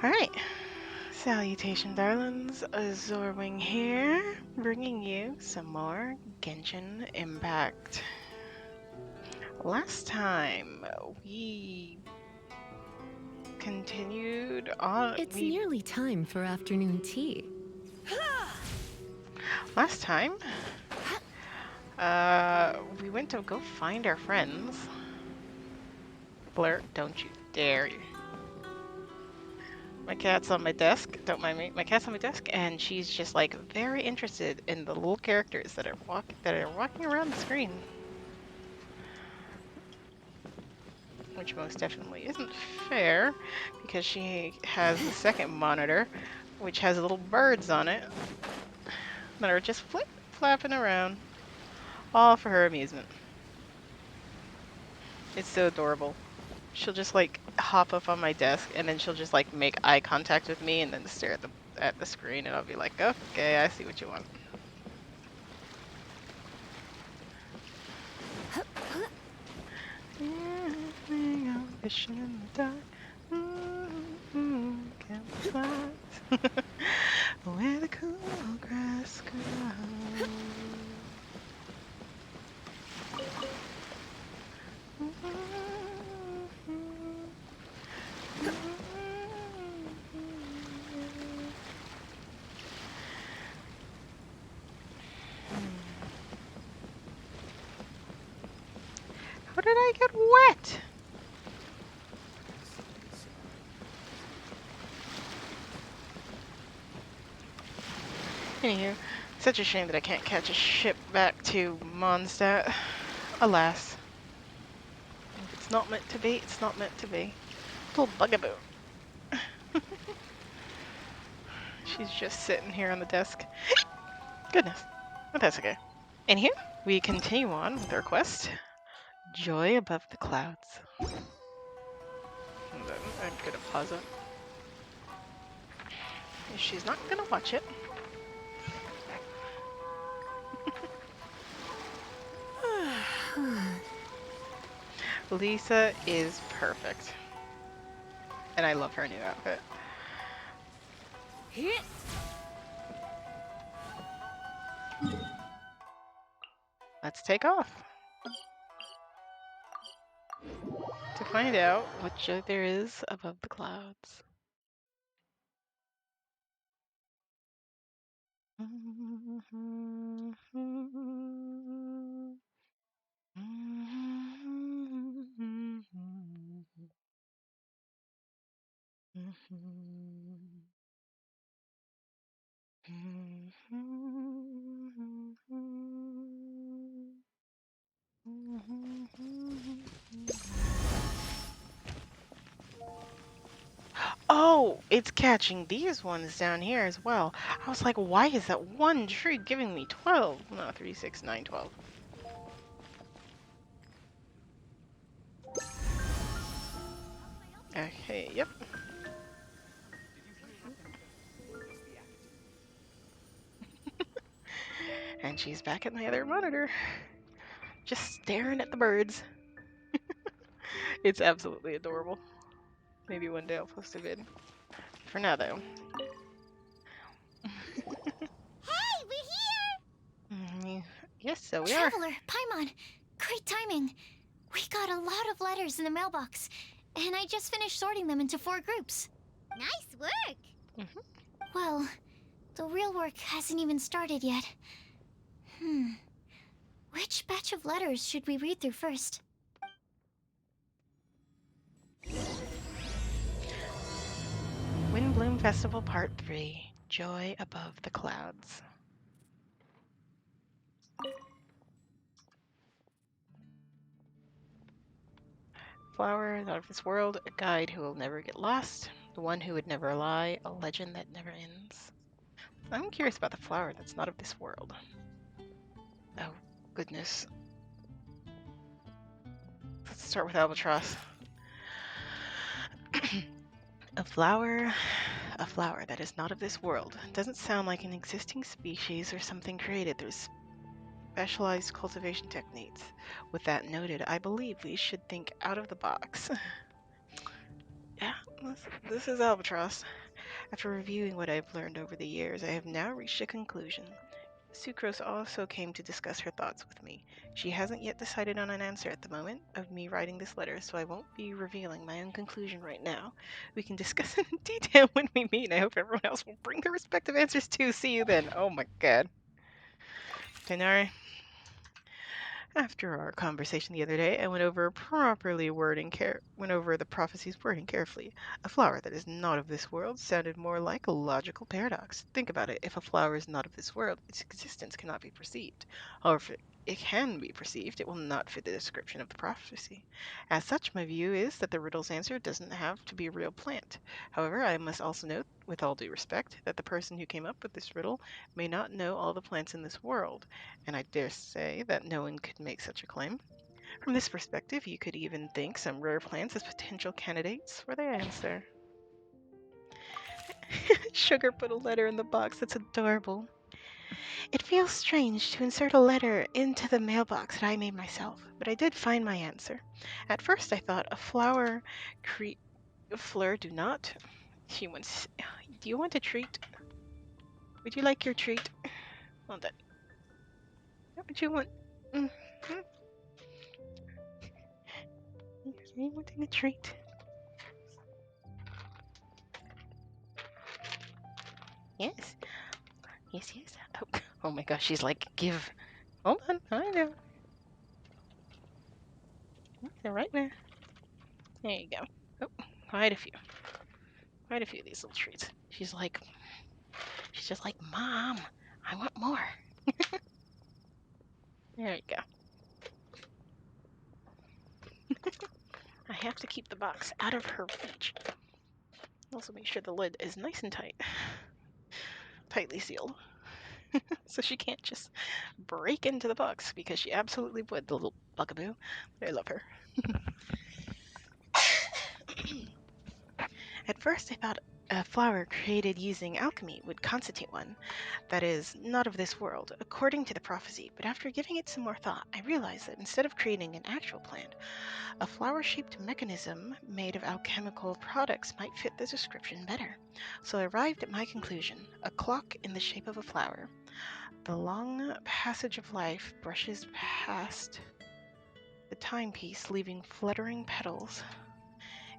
Alright, salutation darlings, Zorwing here, bringing you some more Genshin Impact. Last time, we continued on, It's nearly time for afternoon tea. last time, we went to go find our friends. Blur, don't you dare. My cat's on my desk, don't mind me, my cat's on my desk, and she's just like very interested in the little characters that are walking around the screen. Which most definitely isn't fair, because she has the second monitor, which has little birds on it that are just flapping around, all for her amusement. It's so adorable. She'll just like hop up on my desk, and then she'll just like make eye contact with me, and then stare at the screen, and I'll be like, okay, I see what you want. Fishing in the dark. Campfires. Where the cool grass grows. How did I get wet? Anywho, such a shame that I can't catch a ship back to Mondstadt. Alas. If it's not meant to be, it's not meant to be. Little bugaboo. She's just sitting here on the desk. Goodness. But that's okay. Anywho, we continue on with our quest. Joy above the clouds. And then I'm gonna pause it. If she's not gonna watch it. Lisa is perfect. And I love her new outfit. Let's take off. To find out what joy there is above the clouds. Oh, it's catching these ones down here as well. I was like, why is that one tree giving me 12? No, 3, 6, 9, 12. Okay, yep. And she's back at my other monitor, just staring at the birds. It's absolutely adorable. Maybe one day I'll post a vid. For now, though. Hey, we're here! Yes, so we are. Traveler, Paimon, great timing. We got a lot of letters in the mailbox, and I just finished sorting them into 4 groups. Nice work! Well, the real work hasn't even started yet. Which batch of letters should we read through first? Windblume Festival Part 3. Joy Above the Clouds. Flower out of this world, a guide who will never get lost, the one who would never lie, a legend that never ends. I'm curious about the flower that's not of this world. Oh, goodness. Let's start with Albatross. A flower that is not of this world. Doesn't sound like an existing species or something created through specialized cultivation techniques. With that noted, I believe we should think out of the box. Yeah, This is Albatross. After reviewing what I've learned over the years, I have now reached a conclusion. Sucrose also came to discuss her thoughts with me. She hasn't yet decided on an answer at the moment of me writing this letter, so I won't be revealing my own conclusion right now. We can discuss it in detail when we meet, and I hope everyone else will bring their respective answers too. See you then. Oh my god. Denari. After our conversation the other day, I went over the prophecy's wording carefully. A flower that is not of this world sounded more like a logical paradox. Think about it. If a flower is not of this world, its existence cannot be perceived. However, if it can be perceived, it will not fit the description of the prophecy. As such, my view is that the riddle's answer doesn't have to be a real plant. However, I must also note, with all due respect, that the person who came up with this riddle may not know all the plants in this world, and I dare say that no one could make such a claim. From this perspective, you could even think some rare plants as potential candidates for the answer. Sugar put a letter in the box. That's adorable. It feels strange to insert a letter into the mailbox that I made myself, but I did find my answer. At first, I thought a flower Fleur, do not. She wants. Do you want a treat? Would you like your treat? Well done. What would you want? Mm-hmm. You wanting a treat? Yes. Yes, yes. Oh my gosh, she's like, give. Hold on, I know. They're right there. There you go. Oh, quite a few. Quite a few of these little treats. She's just like, Mom, I want more. There you go. I have to keep the box out of her reach. Also make sure the lid is nice and tight. Tightly sealed. So she can't just break into the box because she absolutely would, the little bugaboo. I love her. At first I thought a flower created using alchemy would constitute one that is not of this world, according to the prophecy, but after giving it some more thought, I realized that instead of creating an actual plant, a flower-shaped mechanism made of alchemical products might fit the description better. So I arrived at my conclusion, a clock in the shape of a flower. The long passage of life brushes past the timepiece, leaving fluttering petals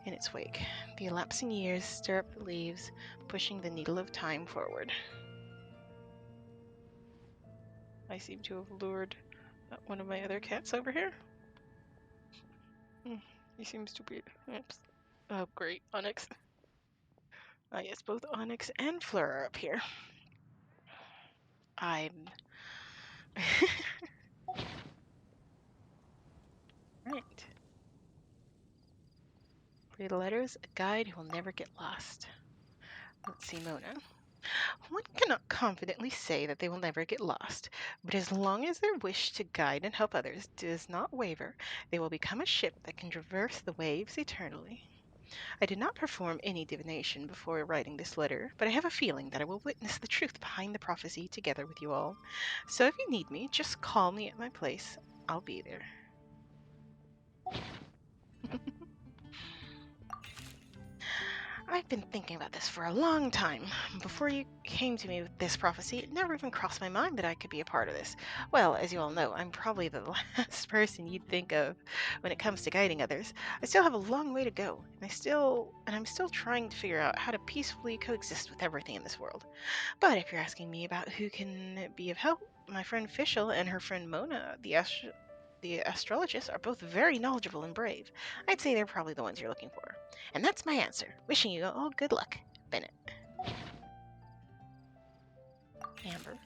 in its wake. The elapsing years stir up the leaves, pushing the needle of time forward. I seem to have lured one of my other cats over here. He seems to be. Oops. Oh, great. Onyx. Ah, yes, both Onyx and Fleur are up here. I'm. Right. Read letters, a guide who will never get lost. Let's see, Mona. One cannot confidently say that they will never get lost, but as long as their wish to guide and help others does not waver, they will become a ship that can traverse the waves eternally. I did not perform any divination before writing this letter, but I have a feeling that I will witness the truth behind the prophecy together with you all. So if you need me, just call me at my place. I'll be there. I've been thinking about this for a long time. Before you came to me with this prophecy, it never even crossed my mind that I could be a part of this. Well, as you all know, I'm probably the last person you'd think of when it comes to guiding others. I still have a long way to go, and I'm still trying to figure out how to peacefully coexist with everything in this world. But if you're asking me about who can be of help, my friend Fischl and her friend Mona, the astrologist, are both very knowledgeable and brave. I'd say they're probably the ones you're looking for. And that's my answer. Wishing you all good luck, Bennett. Amber.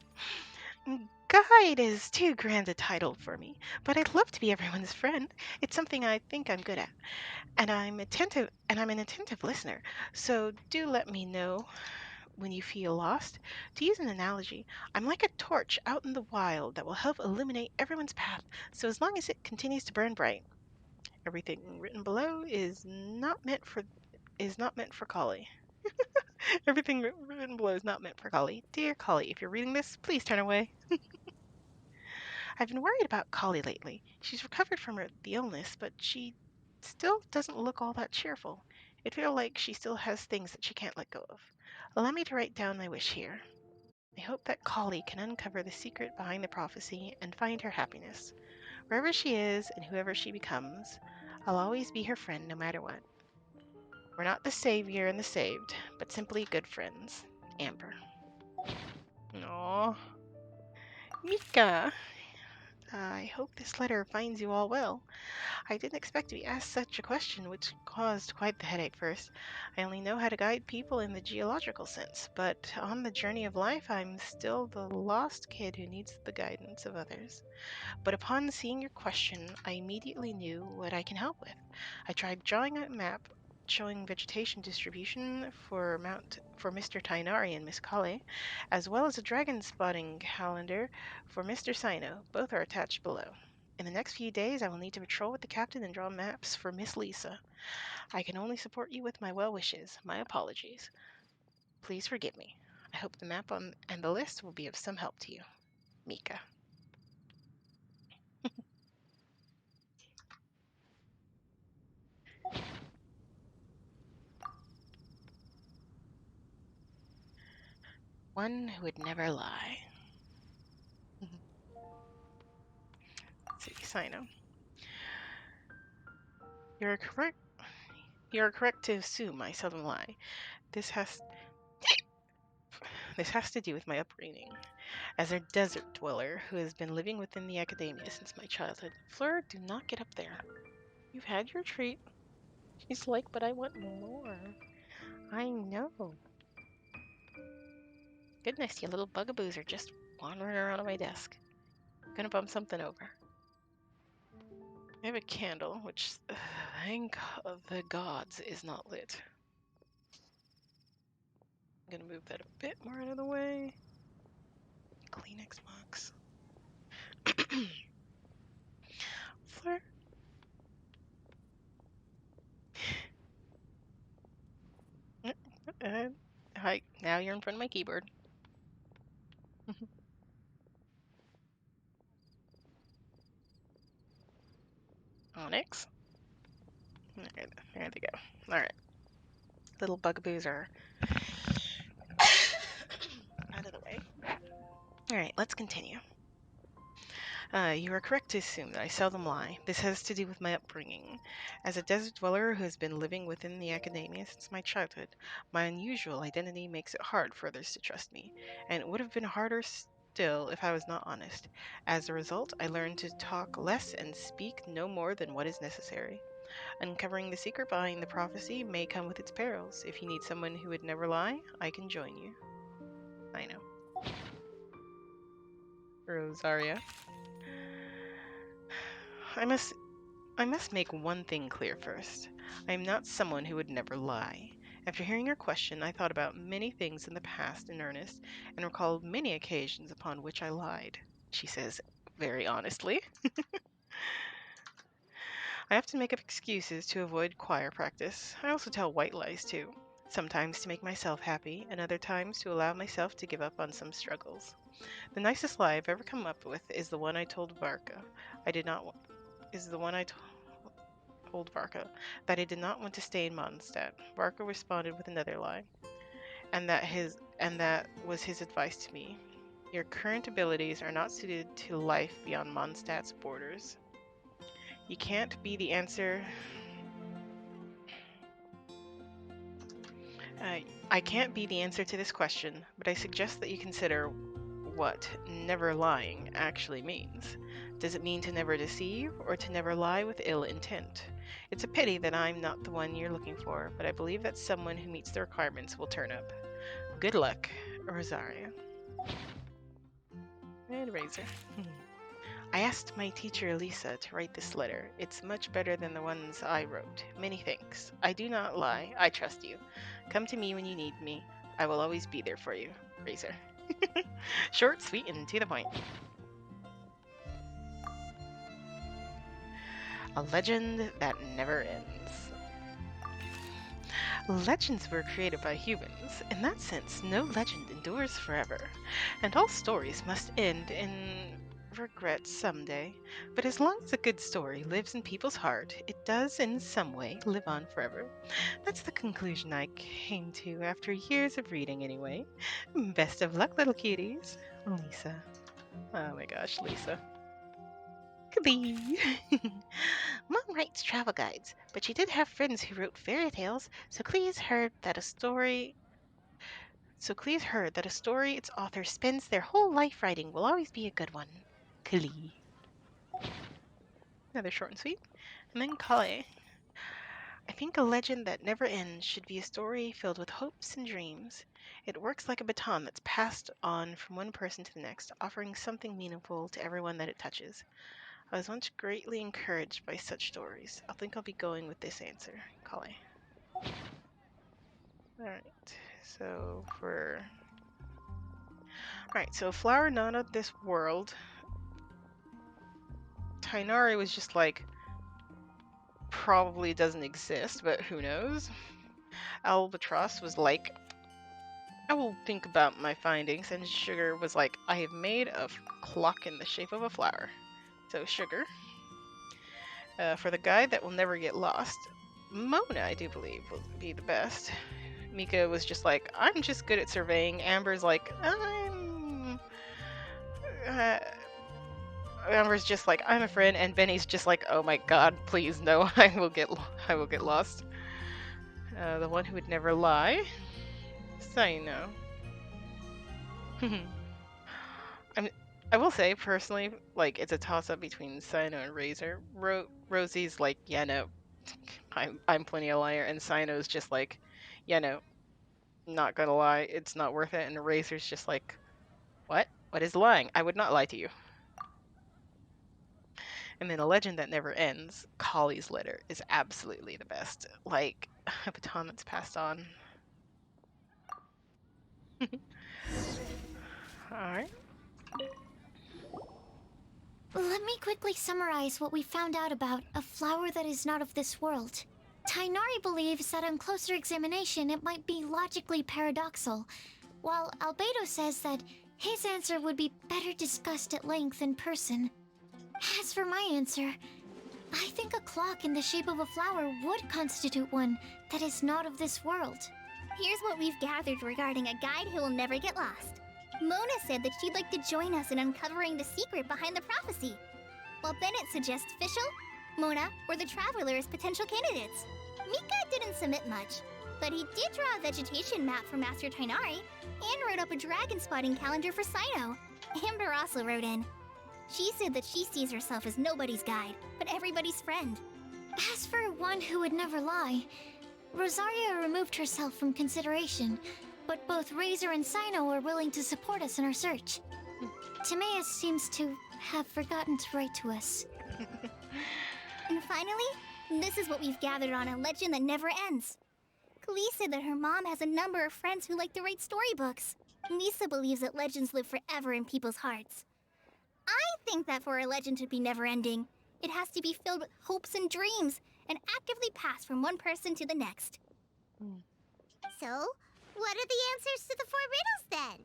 Guide is too grand a title for me, but I'd love to be everyone's friend. It's something I think I'm good at. And I'm an attentive listener. So do let me know when you feel lost. To use an analogy, I'm like a torch out in the wild that will help illuminate everyone's path, so as long as it continues to burn bright. Everything written below is not meant for Collie. Everything written below is not meant for Collie. Dear Collie, if you're reading this, please turn away. I've been worried about Collie lately. She's recovered from the illness, but she still doesn't look all that cheerful. It feels like she still has things that she can't let go of. Allow me to write down my wish here. I hope that Kali can uncover the secret behind the prophecy and find her happiness. Wherever she is and whoever she becomes, I'll always be her friend no matter what. We're not the savior and the saved, but simply good friends. Amber. Aww. Mika! I hope this letter finds you all well. I didn't expect to be asked such a question, which caused quite the headache first. I only know how to guide people in the geological sense, but on the journey of life, I'm still the lost kid who needs the guidance of others. But upon seeing your question, I immediately knew what I can help with. I tried drawing a map showing vegetation distribution for Mr. Tainari and Miss Kale, as well as a dragon spotting calendar for Mr. Sino. Both are attached below. In the next few days, I will need to patrol with the captain and draw maps for Miss Lisa. I can only support you with my well wishes. My apologies. Please forgive me. I hope the map and the list will be of some help to you. Mika. One who would never lie. Let's see, Sino. You're correct. You're correct to assume I seldom lie. This has to do with my upbringing. As a desert dweller who has been living within the academia since my childhood. Fleur, do not get up there. You've had your treat. She's like, but I want more. I know. Goodness, you little bugaboos are just wandering around on my desk. I'm gonna bump something over. I have a candle, which, thank the gods, is not lit. I'm gonna move that a bit more out of the way. Kleenex box. Fleur. Hi, now you're in front of my keyboard. Onyx. There they go. Alright. Little bugaboos are out of the way. Alright, let's continue. You are correct to assume that I seldom lie. This has to do with my upbringing. As a desert dweller who has been living within the academia since my childhood, my unusual identity makes it hard for others to trust me, and it would have been harder still if I was not honest. As a result, I learned to talk less and speak no more than what is necessary. Uncovering the secret behind the prophecy may come with its perils. If you need someone who would never lie, I can join you. I know. Rosaria. I must make one thing clear first. I am not someone who would never lie. After hearing your question, I thought about many things in the past in earnest, and recalled many occasions upon which I lied, she says very honestly. I often make up excuses to avoid choir practice. I also tell white lies too. Sometimes to make myself happy, and other times to allow myself to give up on some struggles. The nicest lie I've ever come up with is the one I told Varka. Told Varka that I did not want to stay in Mondstadt. Varka responded with another lie, and that was his advice to me. Your current abilities are not suited to life beyond Mondstadt's borders. You can't be the answer. I can't be the answer to this question, but I suggest that you consider what never lying actually means. Does it mean to never deceive, or to never lie with ill intent? It's a pity that I'm not the one you're looking for, but I believe that someone who meets the requirements will turn up. Good luck, Rosaria. And Razor. I asked my teacher Elisa to write this letter. It's much better than the ones I wrote. Many thanks. I do not lie. I trust you. Come to me when you need me. I will always be there for you. Razor. Short, sweet, and to the point. A legend that never ends. Legends were created by humans. In that sense, no legend endures forever, and all stories must end in regret someday, but as long as a good story lives in people's heart, it does in some way live on forever. That's the conclusion I came to after years of reading, anyway. Best of luck, little cuties. Lisa. Oh my gosh, Lisa. Kalee. Mom writes travel guides, but she did have friends who wrote fairy tales, so Clee's heard that a story its author spends their whole life writing will always be a good one. Klee. Another short and sweet. And then Kale. I think a legend that never ends should be a story filled with hopes and dreams. It works like a baton that's passed on from one person to the next, offering something meaningful to everyone that it touches. I was once greatly encouraged by such stories. I think I'll be going with this answer. Kale. Alright, so for... Alright, so flower not of this world. Tainari was just like, probably doesn't exist, but who knows? Albatross was like, I will think about my findings, and Sugar was like, I have made a clock in the shape of a flower. So Sugar. For the guide that will never get lost, Mona, I do believe, will be the best. Mika was just like, I'm just good at surveying. Amber's like, Amber's just like, I'm a friend, and Benny's just like, oh my god, please no, I will get lost. The one who would never lie. Sino. I will say personally, like, it's a toss-up between Sino and Razor. Rosie's like, yeah, no, I'm plenty a liar, and Sino's just like, yeah, no, not gonna lie, it's not worth it. And Razor's just like, what? What is lying? I would not lie to you. And then a legend that never ends, Collie's letter, is absolutely the best. Like, a baton that's passed on. Alright. Let me quickly summarize what we found out about a flower that is not of this world. Tainari believes that on closer examination it might be logically paradoxal, while Albedo says that his answer would be better discussed at length in person. As for my answer, I think a clock in the shape of a flower would constitute one that is not of this world. Here's what we've gathered regarding a guide who will never get lost. Mona said that she'd like to join us in uncovering the secret behind the prophecy, while Bennett suggests Fischl, Mona, or the Traveler as potential candidates. Mika didn't submit much, but he did draw a vegetation map for Master Tainari and wrote up a dragon spotting calendar for Sino. Amber also wrote in. She said that she sees herself as nobody's guide, but everybody's friend. As for one who would never lie, Rosaria removed herself from consideration, but both Razor and Sino are willing to support us in our search. Timaeus seems to have forgotten to write to us. And finally, this is what we've gathered on a legend that never ends. Klee said that her mom has a number of friends who like to write storybooks. Lisa believes that legends live forever in people's hearts. I think that for a legend to be never-ending, it has to be filled with hopes and dreams, and actively passed from one person to the next. So, what are the answers to the 4 riddles then?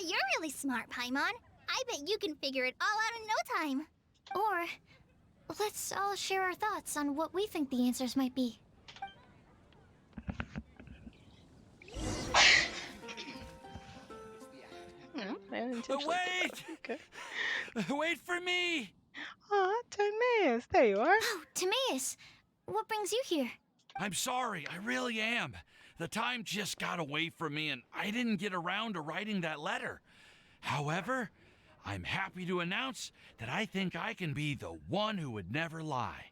You're really smart, Paimon. I bet you can figure it all out in no time. Or, let's all share our thoughts on what we think the answers might be. Wait! Okay. Wait for me! Aw, Timaeus, there you are. Oh, Timaeus! What brings you here? I'm sorry, I really am. The time just got away from me and I didn't get around to writing that letter. However, I'm happy to announce that I think I can be the one who would never lie.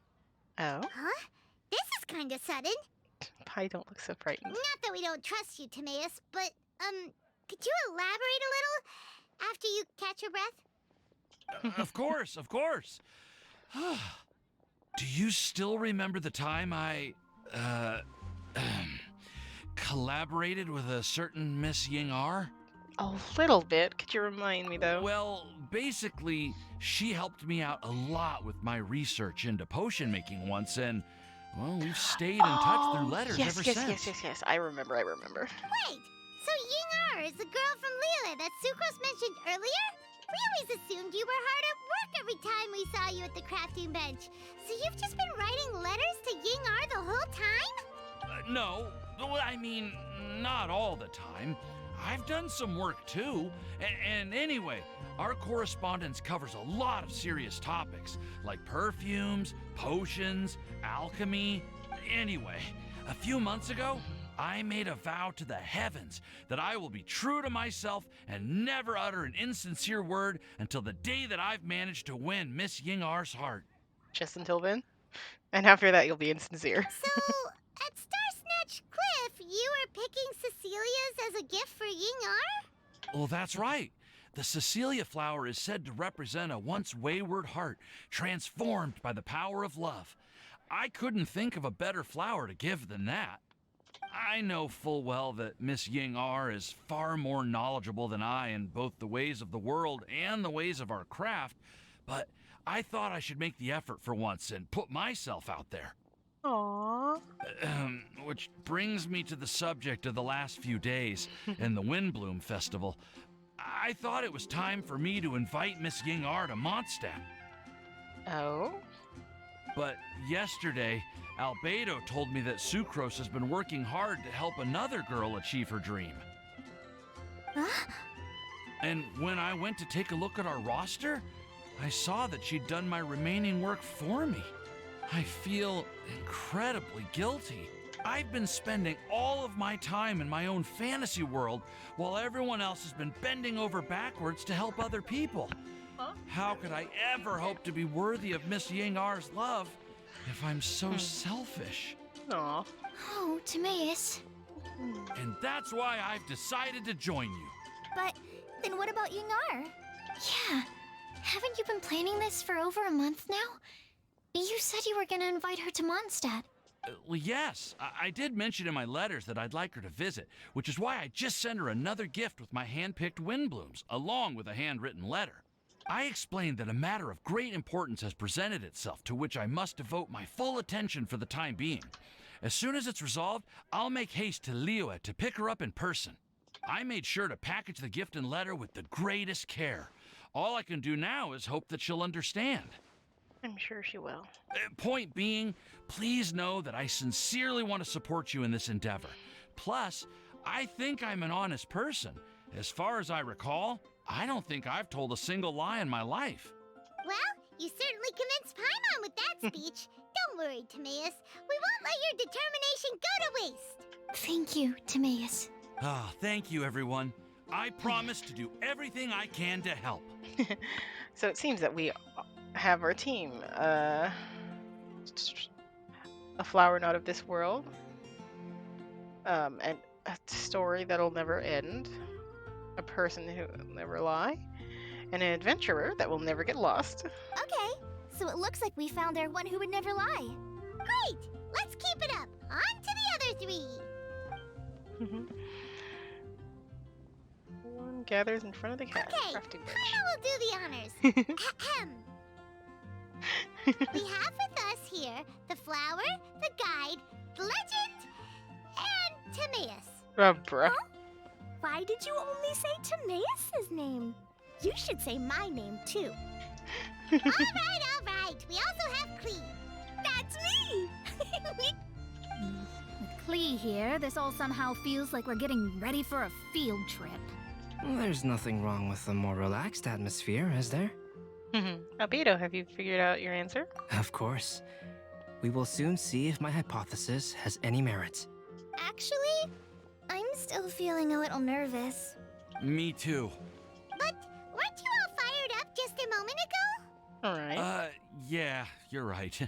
Oh, Huh? This is kinda sudden. Pi don't look so frightened. Not that we don't trust you, Timaeus, but, could you elaborate a little after you catch your breath? Of course, of course. Do you still remember the time I, collaborated with a certain Miss Ying R? A little bit. Could you remind me, though? Well, basically, she helped me out a lot with my research into potion making once, and, well, we've stayed in touch through letters yes, ever yes, since. Yes. I remember. Wait, so Ying R is the girl from Lila that Sucrose mentioned earlier? We always assumed you were hard at work every time we saw you at the crafting bench. So you've just been writing letters to Ying-ar the whole time? No, well, I mean, not all the time. I've done some work too. And anyway, our correspondence covers a lot of serious topics, like perfumes, potions, alchemy. Anyway, a few months ago, I made a vow to the heavens that I will be true to myself and never utter an insincere word until the day that I've managed to win Miss Ying-ar's heart. Just until then. And after that, you'll be insincere. So, at Star Snatch Cliff, you were picking Cecilia's as a gift for Ying-ar? Well, that's right. The Cecilia flower is said to represent a once wayward heart transformed by the power of love. I couldn't think of a better flower to give than that. I know full well that Miss Ying-ar is far more knowledgeable than I in both the ways of the world and the ways of our craft, but I thought I should make the effort for once and put myself out there. Aww. Which brings me to the subject of the last few days and the Windblume Festival. I thought it was time for me to invite Miss Ying-ar to Mondstadt. Oh? But yesterday, Albedo told me that Sucrose has been working hard to help another girl achieve her dream. Huh? And when I went to take a look at our roster, I saw that she'd done my remaining work for me. I feel incredibly guilty. I've been spending all of my time in my own fantasy world while everyone else has been bending over backwards to help other people. Huh? How could I ever hope to be worthy of Miss Ying-ar's love if I'm so selfish? Aw. Oh, Timaeus. And that's why I've decided to join you. But then what about Ying-ar? Yeah. Haven't you been planning this for over a month now? You said you were gonna invite her to Mondstadt. Well, yes, I did mention in my letters that I'd like her to visit, which is why I just sent her another gift with my hand-picked Windblooms, along with a handwritten letter. I explained that a matter of great importance has presented itself to which I must devote my full attention for the time being. As soon as it's resolved, I'll make haste to Liyue to pick her up in person. I made sure to package the gift and letter with the greatest care. All I can do now is hope that she'll understand. I'm sure she will. Point being, please know that I sincerely want to support you in this endeavor. Plus, I think I'm an honest person. As far as I recall, I don't think I've told a single lie in my life. Well, you certainly convinced Paimon with that speech. Don't worry, Timaeus. We won't let your determination go to waste. Thank you, Timaeus. Thank you, everyone. I promise to do everything I can to help. So it seems that we have our team. A flower not of this world. And a story that'll never end. A person who will never lie. And an adventurer that will never get lost. Okay, so it looks like we found our one who would never lie. Great! Let's keep it up. On to the other three. One gathers in front of the Okay, crafting bench. Paimon will do the honors. Ahem. We have with us here the flower, the guide, the legend, and Timaeus. Bruh. Why did you only say Timaeus' name? You should say my name too. All right. We also have Klee. That's me! With Klee here, this all somehow feels like we're getting ready for a field trip. There's nothing wrong with a more relaxed atmosphere, is there? Albedo, have you figured out your answer? Of course. We will soon see if my hypothesis has any merit. Actually, I'm still feeling a little nervous. Me too. But weren't you all fired up just a moment ago? Alright. Yeah, you're right.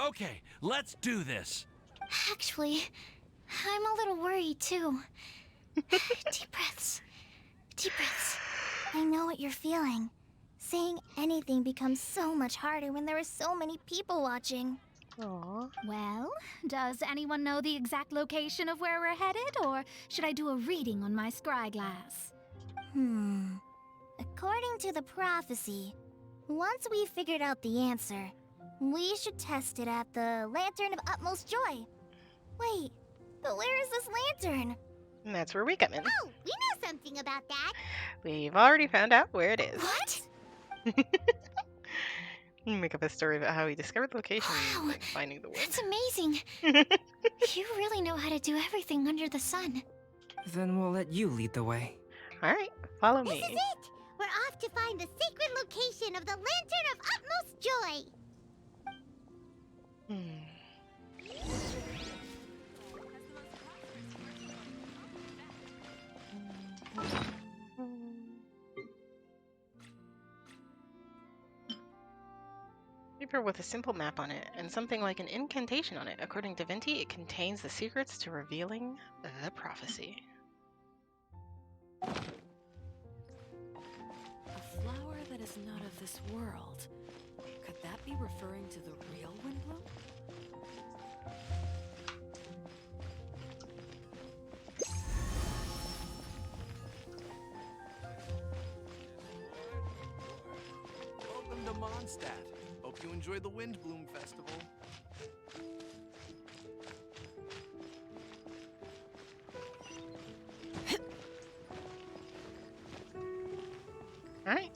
Okay, let's do this. Actually, I'm a little worried too. Deep breaths. Deep breaths. I know what you're feeling. Saying anything becomes so much harder when there are so many people watching. Aw. Well, does anyone know the exact location of where we're headed, or should I do a reading on my scry glass? According to the prophecy, once we've figured out the answer, we should test it at the Lantern of Utmost Joy. Wait, but where is this lantern? And that's where we come in. Oh, we know something about that. We've already found out where it is. What? Make up a story about how he discovered the location Wow, and finding the That's wind. amazing. You really know how to do everything under the sun. Then we'll let you lead the way. Alright, follow This me. is it. We're off to find the sacred location of the Lantern of Utmost Joy. Paper with a simple map on it and something like an incantation on it. According to Venti, it contains the secrets to revealing the prophecy. A flower that is not of this world. Could that be referring to the real Windblume? Welcome to Mondstadt. Hope you enjoy the Windblume Festival. Alright.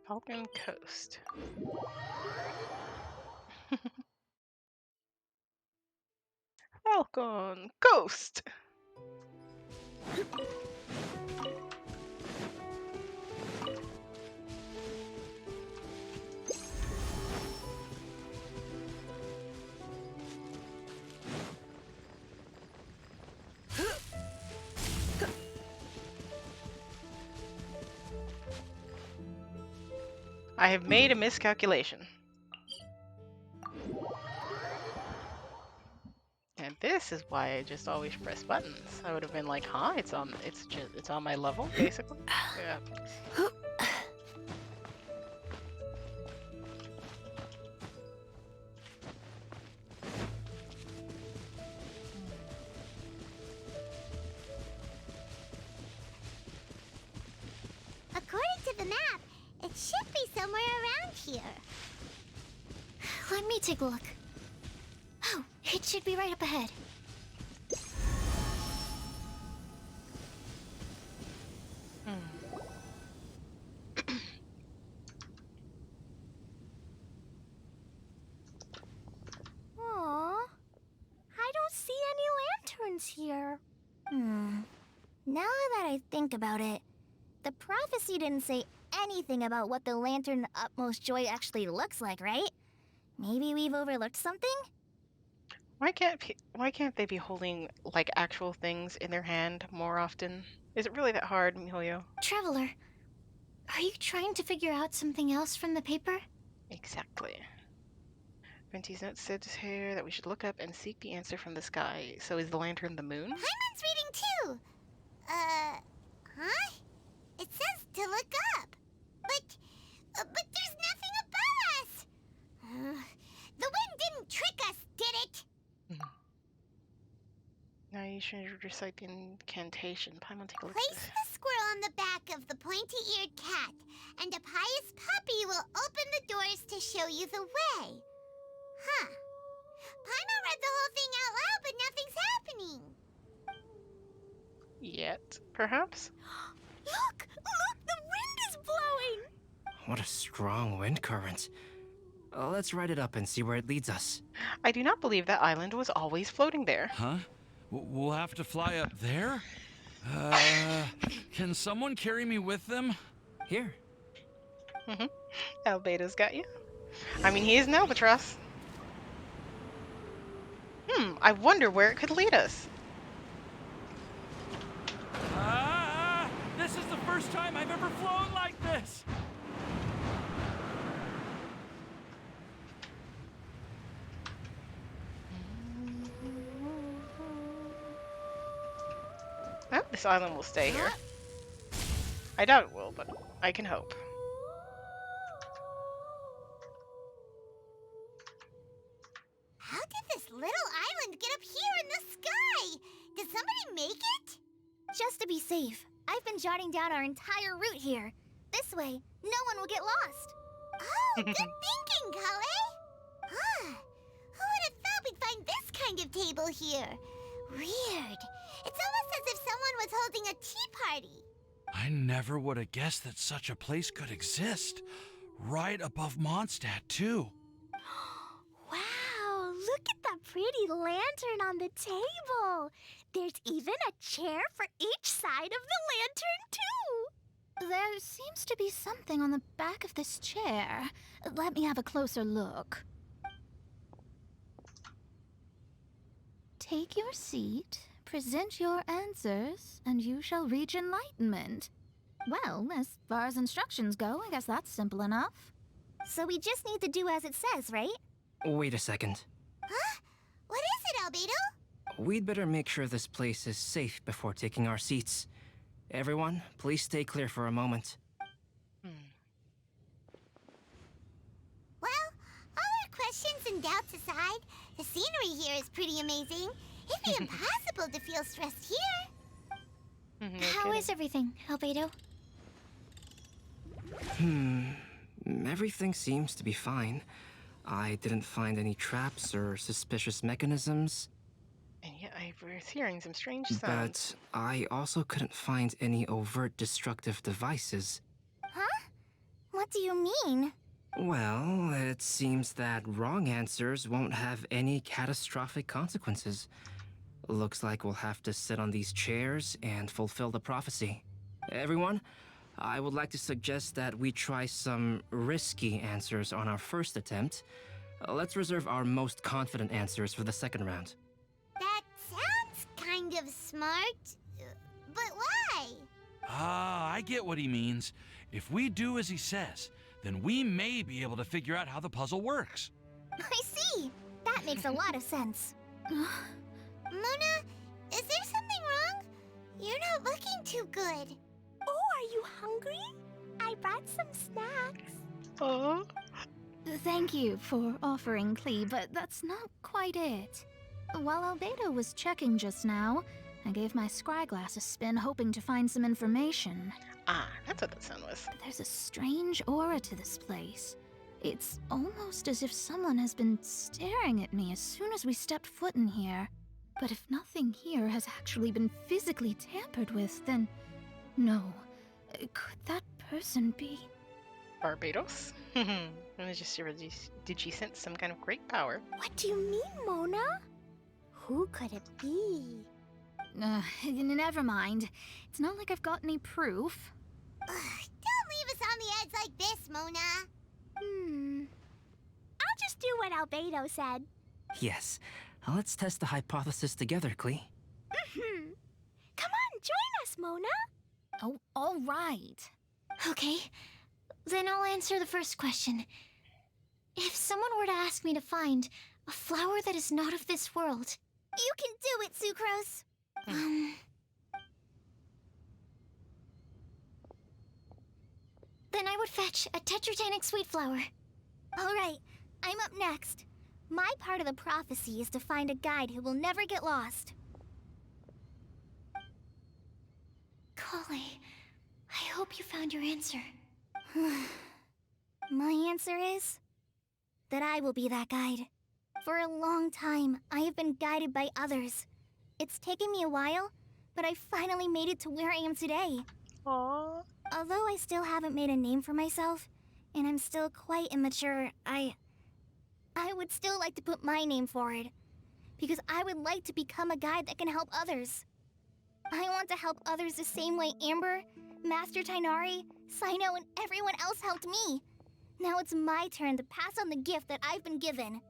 Falcon Coast. Falcon Coast! I have made a miscalculation. And this is why I just always press buttons. I would have been like, huh? It's on my level, basically. Yeah. According to the map, it should be somewhere around here. Let me take a look. Oh, it should be right up ahead. Aw, I don't see any lanterns here. Now that I think about it, the prophecy didn't say anything about what the Lantern of Utmost Joy actually looks like, right? Maybe we've overlooked something? Why can't they be holding like actual things in their hand more often? Is it really that hard, Mihoyo? Traveler, are you trying to figure out something else from the paper? Exactly. Venti's note said here that we should look up and seek the answer from the sky. So is the lantern the moon? Paimon's reading too. Huh? It says to look up. But there's nothing above us. The wind didn't trick us, did it? Now you should recite the incantation. Paimon, take a look. Place the squirrel on the back of the pointy-eared cat, and a pious puppy will open the doors to show you the way. Huh. Paimon read the whole thing out loud, but nothing's happening. Yet, perhaps? Look! Look! The wind is blowing! What a strong wind current. Let's ride it up and see where it leads us. I do not believe that island was always floating there. Huh? We'll have to fly up there? Can someone carry me with them? Here. Albedo's got you. I mean, he is an albatross. I wonder where it could lead us. This is the first time I've ever flown like this! I hope this island will stay here. I doubt it will, but I can hope. How did this little island get up here in the sky? Did somebody make it? Just to be safe, I've been jotting down our entire route here. This way, no one will get lost. Oh, good thinking, Kale. Who would have thought we'd find this kind of table here? Weird. It's almost as if someone was holding a tea party. I never would have guessed that such a place could exist. Right above Mondstadt, too. Wow, look at that pretty lantern on the table. There's even a chair for each side of the lantern, too. There seems to be something on the back of this chair. Let me have a closer look. Take your seat, present your answers, and you shall reach enlightenment. Well, as far as instructions go, I guess that's simple enough. So we just need to do as it says, right? Wait a second. Huh? What is it, Albedo? We'd better make sure this place is safe before taking our seats. Everyone, please stay clear for a moment. Well, all our questions and doubts aside, the scenery here is pretty amazing. It'd be impossible to feel stressed here. How is everything, Albedo? Everything seems to be fine. I didn't find any traps or suspicious mechanisms. And yet I was hearing some strange sounds. But I also couldn't find any overt destructive devices. Huh? What do you mean? Well, it seems that wrong answers won't have any catastrophic consequences. Looks like we'll have to sit on these chairs and fulfill the prophecy. Everyone, I would like to suggest that we try some risky answers on our first attempt. Let's reserve our most confident answers for the second round. That sounds kind of smart. But why? I get what he means. If we do as he says, then we may be able to figure out how the puzzle works. I see. That makes a lot of sense. Mona, is there something wrong? You're not looking too good. Oh, are you hungry? I brought some snacks. Oh. Thank you for offering, Klee, but that's not quite it. While Albedo was checking just now, I gave my scryglass a spin hoping to find some information. Ah, that's what that sound was. There's a strange aura to this place. It's almost as if someone has been staring at me as soon as we stepped foot in here. But if nothing here has actually been physically tampered with, then no. Could that person be? Barbados? Did she sense some kind of great power? What do you mean, Mona? Who could it be? Never mind. It's not like I've got any proof. Don't leave us on the edge like this, Mona. I'll just do what Albedo said. Yes, let's test the hypothesis together, Klee. Come on, join us, Mona. Oh, all right. Okay, then I'll answer the first question. If someone were to ask me to find a flower that is not of this world... You can do it, Sucrose. Then I would fetch a tetragenic sweet flower. All right, I'm up next. My part of the prophecy is to find a guide who will never get lost. Kale, I hope you found your answer. My answer is that I will be that guide. For a long time, I have been guided by others. It's taken me a while, but I finally made it to where I am today. Aww. Although I still haven't made a name for myself, and I'm still quite immature, I would still like to put my name forward. Because I would like to become a guide that can help others. I want to help others the same way Amber, Master Tainari, Sino, and everyone else helped me. Now it's my turn to pass on the gift that I've been given.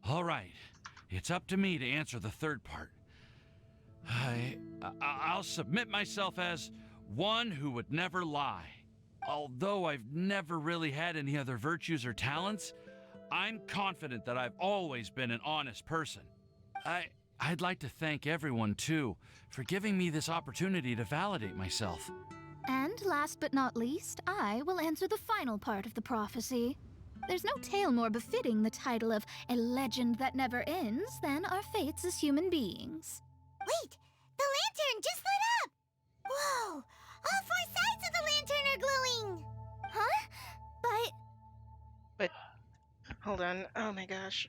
All right, it's up to me to answer the third part. I'll submit myself as one who would never lie. Although I've never really had any other virtues or talents, I'm confident that I've always been an honest person. I'd like to thank everyone, too, for giving me this opportunity to validate myself. And last but not least, I will answer the final part of the prophecy. There's no tale more befitting the title of a legend that never ends than our fates as human beings. Wait! The lantern just lit up! Whoa! All four sides of the lantern are glowing! Huh? But Hold on. Oh my gosh.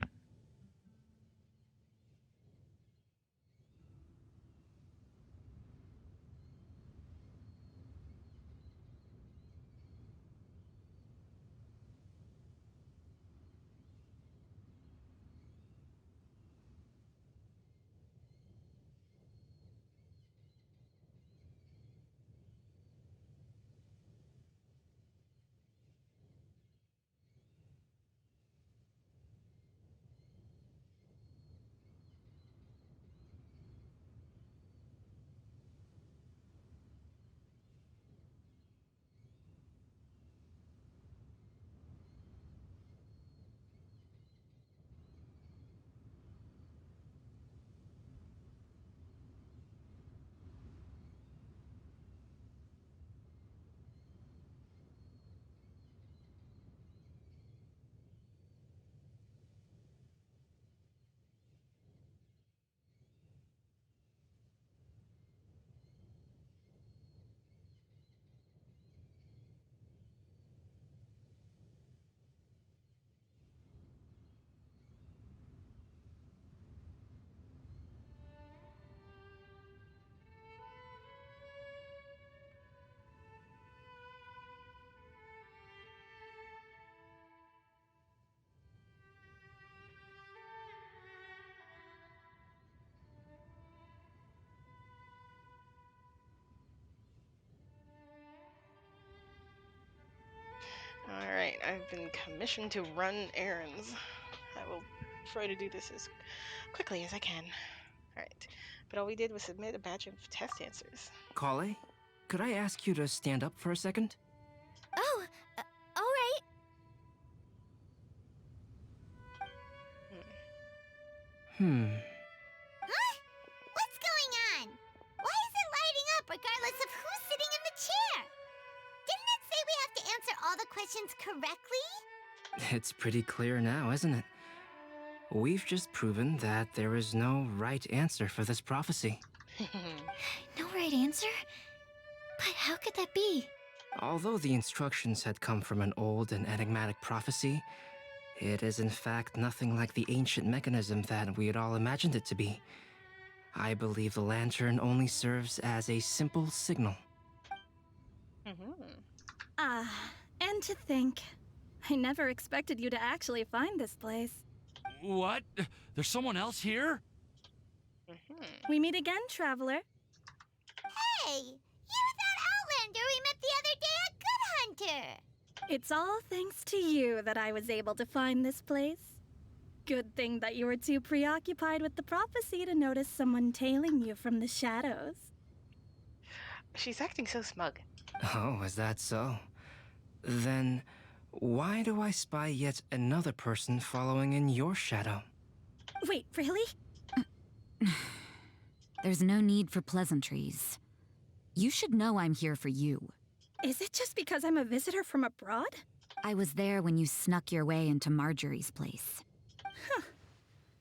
I've been commissioned to run errands. I will try to do this as quickly as I can. Alright. But all we did was submit a batch of test answers. Kale, could I ask you to stand up for a second? Oh, alright. Huh? What's going on? Why is it lighting up regardless of who's sitting in the chair? Didn't it say we have to answer all the questions correctly? It's pretty clear now, isn't it? We've just proven that there is no right answer for this prophecy. No right answer? But how could that be? Although the instructions had come from an old and enigmatic prophecy, it is in fact nothing like the ancient mechanism that we had all imagined it to be. I believe the lantern only serves as a simple signal. And to think, I never expected you to actually find this place. What? There's someone else here? We meet again, traveler. Hey, you're that Outlander we met the other day at Good Hunter. It's all thanks to you that I was able to find this place. Good thing that you were too preoccupied with the prophecy to notice someone tailing you from the shadows. She's acting so smug. Oh, is that so? Then, why do I spy yet another person following in your shadow? Wait, really? There's no need for pleasantries. You should know I'm here for you. Is it just because I'm a visitor from abroad? I was there when you snuck your way into Marjorie's place.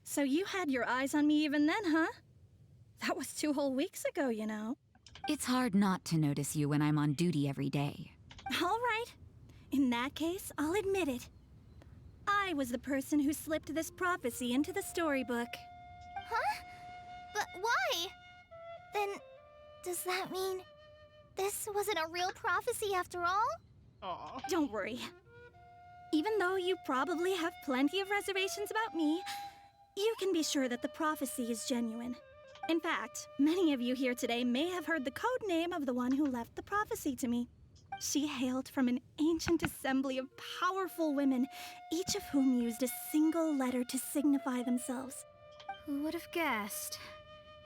So you had your eyes on me even then, huh? That was 2 whole weeks ago, you know. It's hard not to notice you when I'm on duty every day. All right. In that case, I'll admit it. I was the person who slipped this prophecy into the storybook. Huh? But why? Then, does that mean this wasn't a real prophecy after all? Aw. Don't worry. Even though you probably have plenty of reservations about me, you can be sure that the prophecy is genuine. In fact, many of you here today may have heard the code name of the one who left the prophecy to me. She hailed from an ancient assembly of powerful women, each of whom used a single letter to signify themselves. Who would have guessed?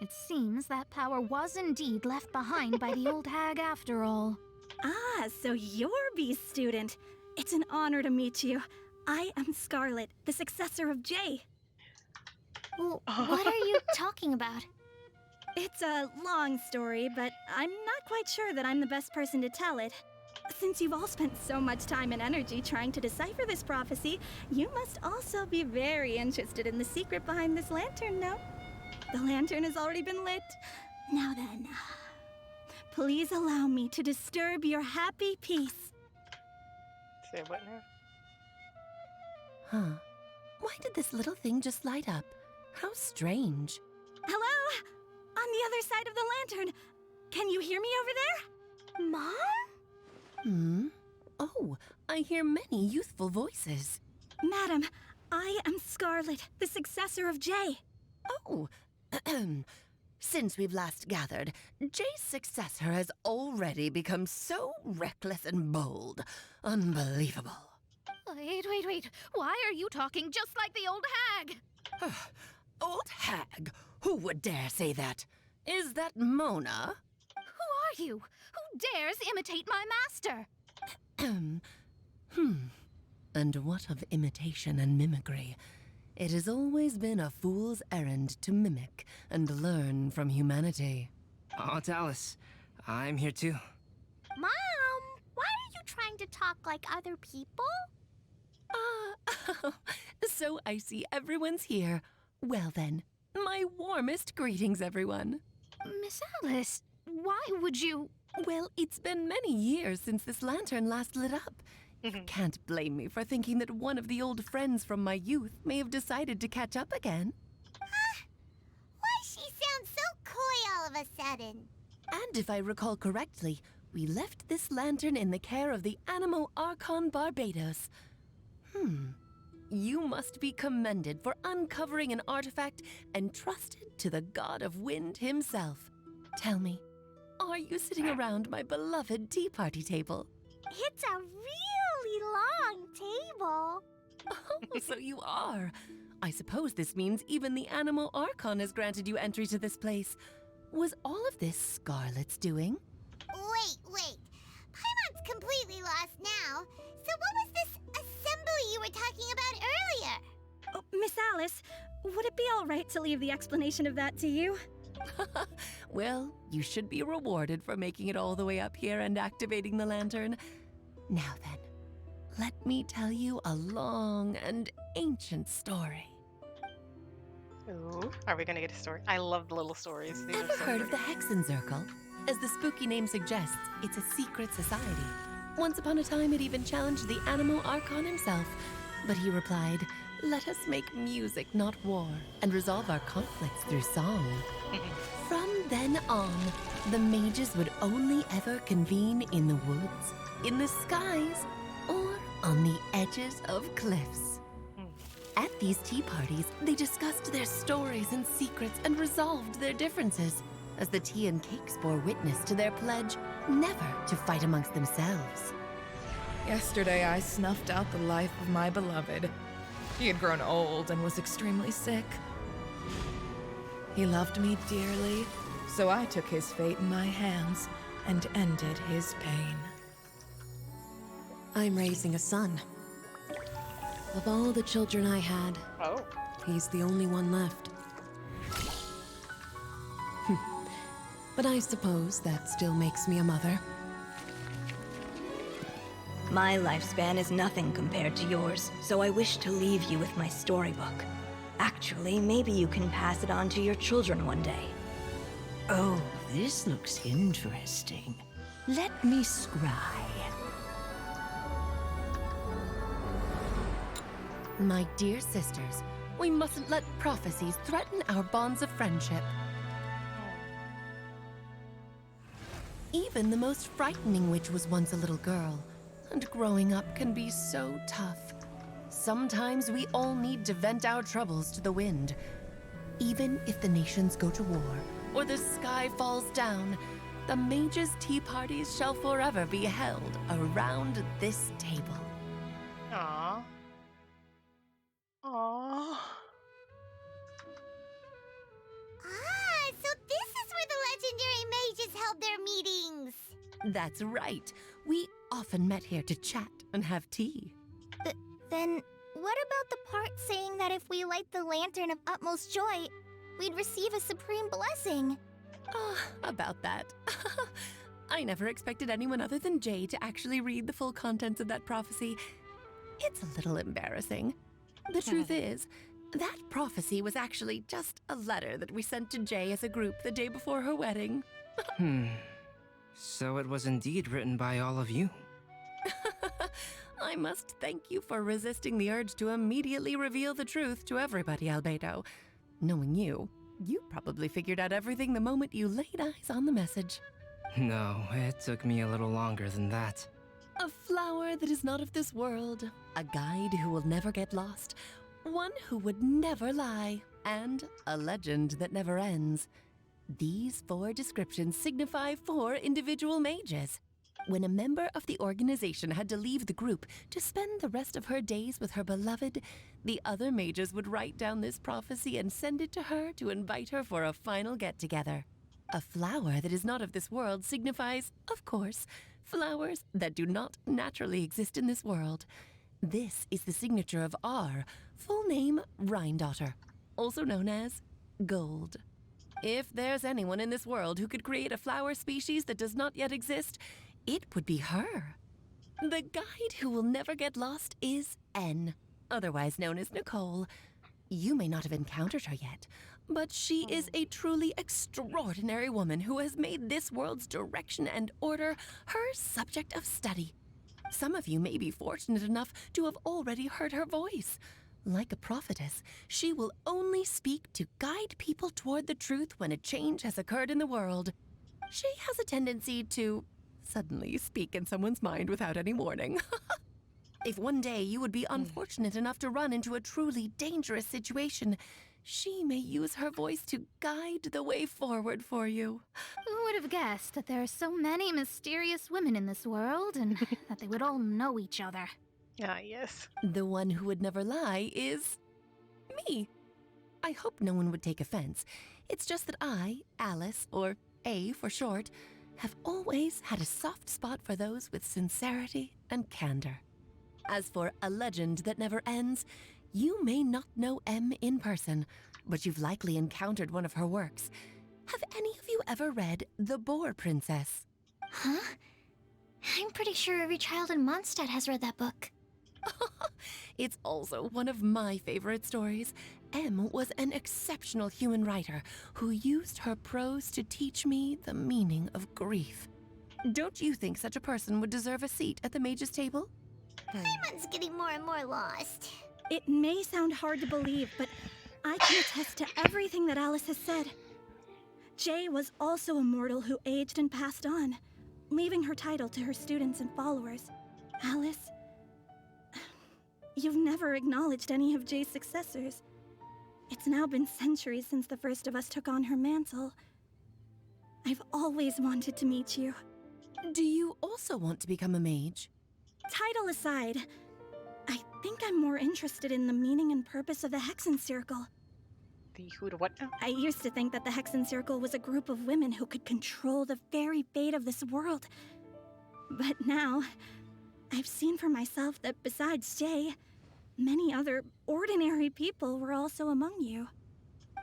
It seems that power was indeed left behind by the old hag after all. Ah, so you're B's student. It's an honor to meet you. I am Scarlet, the successor of Jay. Well, what are you talking about? It's a long story, but I'm not quite sure that I'm the best person to tell it. Since you've all spent so much time and energy trying to decipher this prophecy, you must also be very interested in the secret behind this lantern, no? The lantern has already been lit. Now then, please allow me to disturb your happy peace. Say what now? Huh. Why did this little thing just light up? How strange. Hello? On the other side of the lantern. Can you hear me over there? Mom? Oh, I hear many youthful voices. Madam, I am Scarlet, the successor of Jay. Oh, since we've last gathered, Jay's successor has already become so reckless and bold. Unbelievable. Wait. Why are you talking just like the old hag? Old hag? Who would dare say that? Is that Mona? Who are you? Who dares imitate my master? And what of imitation and mimicry? It has always been a fool's errand to mimic and learn from humanity. Oh, Dallas, I'm here too. Mom, why are you trying to talk like other people? So I see everyone's here. Well then, my warmest greetings, everyone. Miss Alice, why would you... Well, it's been many years since this lantern last lit up. You can't blame me for thinking that one of the old friends from my youth may have decided to catch up again. Why she sounds so coy all of a sudden? And if I recall correctly, we left this lantern in the care of the Animo Archon Barbados. You must be commended for uncovering an artifact entrusted to the god of wind himself. Tell me, are you sitting around my beloved tea party table? It's a really long table. Oh, so you are. I suppose this means even the Animal Archon has granted you entry to this place. Was all of this Scarlet's doing? Wait. Paimon's completely lost now. So what was this assembly you were talking about earlier? Oh, Miss Alice, would it be all right to leave the explanation of that to you? Well, you should be rewarded for making it all the way up here and activating the lantern. Now then, let me tell you a long and ancient story. Ooh, are we gonna get a story? I love the little stories. These Ever are so heard of the pretty. Hexenzirkel? As the spooky name suggests, it's a secret society. Once upon a time, it even challenged the Animal Archon himself. But he replied, "Let us make music, not war, and resolve our conflicts through song." From then on, the mages would only ever convene in the woods, in the skies, or on the edges of cliffs. At these tea parties, they discussed their stories and secrets and resolved their differences, as the tea and cakes bore witness to their pledge never to fight amongst themselves. Yesterday, I snuffed out the life of my beloved. He had grown old and was extremely sick. He loved me dearly, so I took his fate in my hands and ended his pain. I'm raising a son. Of all the children I had, Oh. he's the only one left. But I suppose that still makes me a mother. My lifespan is nothing compared to yours, so I wish to leave you with my storybook. Actually, maybe you can pass it on to your children one day. Oh, this looks interesting. Let me scry. My dear sisters, we mustn't let prophecies threaten our bonds of friendship. Even the most frightening witch was once a little girl, and growing up can be so tough. Sometimes we all need to vent our troubles to the wind. Even if the nations go to war, or the sky falls down, the mages' tea parties shall forever be held around this table. Aww. Aww. So this is where the legendary mages held their meetings. That's right. We often met here to chat and have tea. Then, what about the part saying that if we light the lantern of utmost joy, we'd receive a supreme blessing? About that. I never expected anyone other than Jay to actually read the full contents of that prophecy. It's a little embarrassing. The truth is, that prophecy was actually just a letter that we sent to Jay as a group the day before her wedding. So it was indeed written by all of you. I must thank you for resisting the urge to immediately reveal the truth to everybody, Albedo. Knowing you, you probably figured out everything the moment you laid eyes on the message. No, it took me a little longer than that. A flower that is not of this world, a guide who will never get lost, one who would never lie, and a legend that never ends. These 4 descriptions signify 4 individual mages. When a member of the organization had to leave the group to spend the rest of her days with her beloved, the other mages would write down this prophecy and send it to her to invite her for a final get-together. A flower that is not of this world signifies, of course, flowers that do not naturally exist in this world. This is the signature of our full name, Rhindaughter, also known as Gold. If there's anyone in this world who could create a flower species that does not yet exist, it would be her. The guide who will never get lost is N, otherwise known as Nicole. You may not have encountered her yet, but she is a truly extraordinary woman who has made this world's direction and order her subject of study. Some of you may be fortunate enough to have already heard her voice. Like a prophetess, she will only speak to guide people toward the truth when a change has occurred in the world. She has a tendency to suddenly speak in someone's mind without any warning. If one day you would be unfortunate enough to run into a truly dangerous situation, She may use her voice to guide the way forward for you. Who would have guessed that there are so many mysterious women in this world and that they would all know each other? Ah, yes. The one who would never lie is me. I hope no one would take offense. It's just that I, Alice, or A for short, have always had a soft spot for those with sincerity and candor. As for A Legend That Never Ends, you may not know M in person, but you've likely encountered one of her works. Have any of you ever read The Boar Princess? Huh? I'm pretty sure every child in Mondstadt has read that book. It's also one of my favorite stories. M was an exceptional human writer who used her prose to teach me the meaning of grief. Don't you think such a person would deserve a seat at the mage's table? Simon's getting more and more lost. It may sound hard to believe, but I can attest to everything that Alice has said. Jay was also a mortal who aged and passed on, leaving her title to her students and followers. Alice, you've never acknowledged any of Jay's successors. It's now been centuries since the first of us took on her mantle. I've always wanted to meet you. Do you also want to become a mage? Title aside, I think I'm more interested in the meaning and purpose of the Hexen Circle. The who to what now? I used to think that the Hexen Circle was a group of women who could control the very fate of this world. But now, I've seen for myself that besides Jay, many other ordinary people were also among you.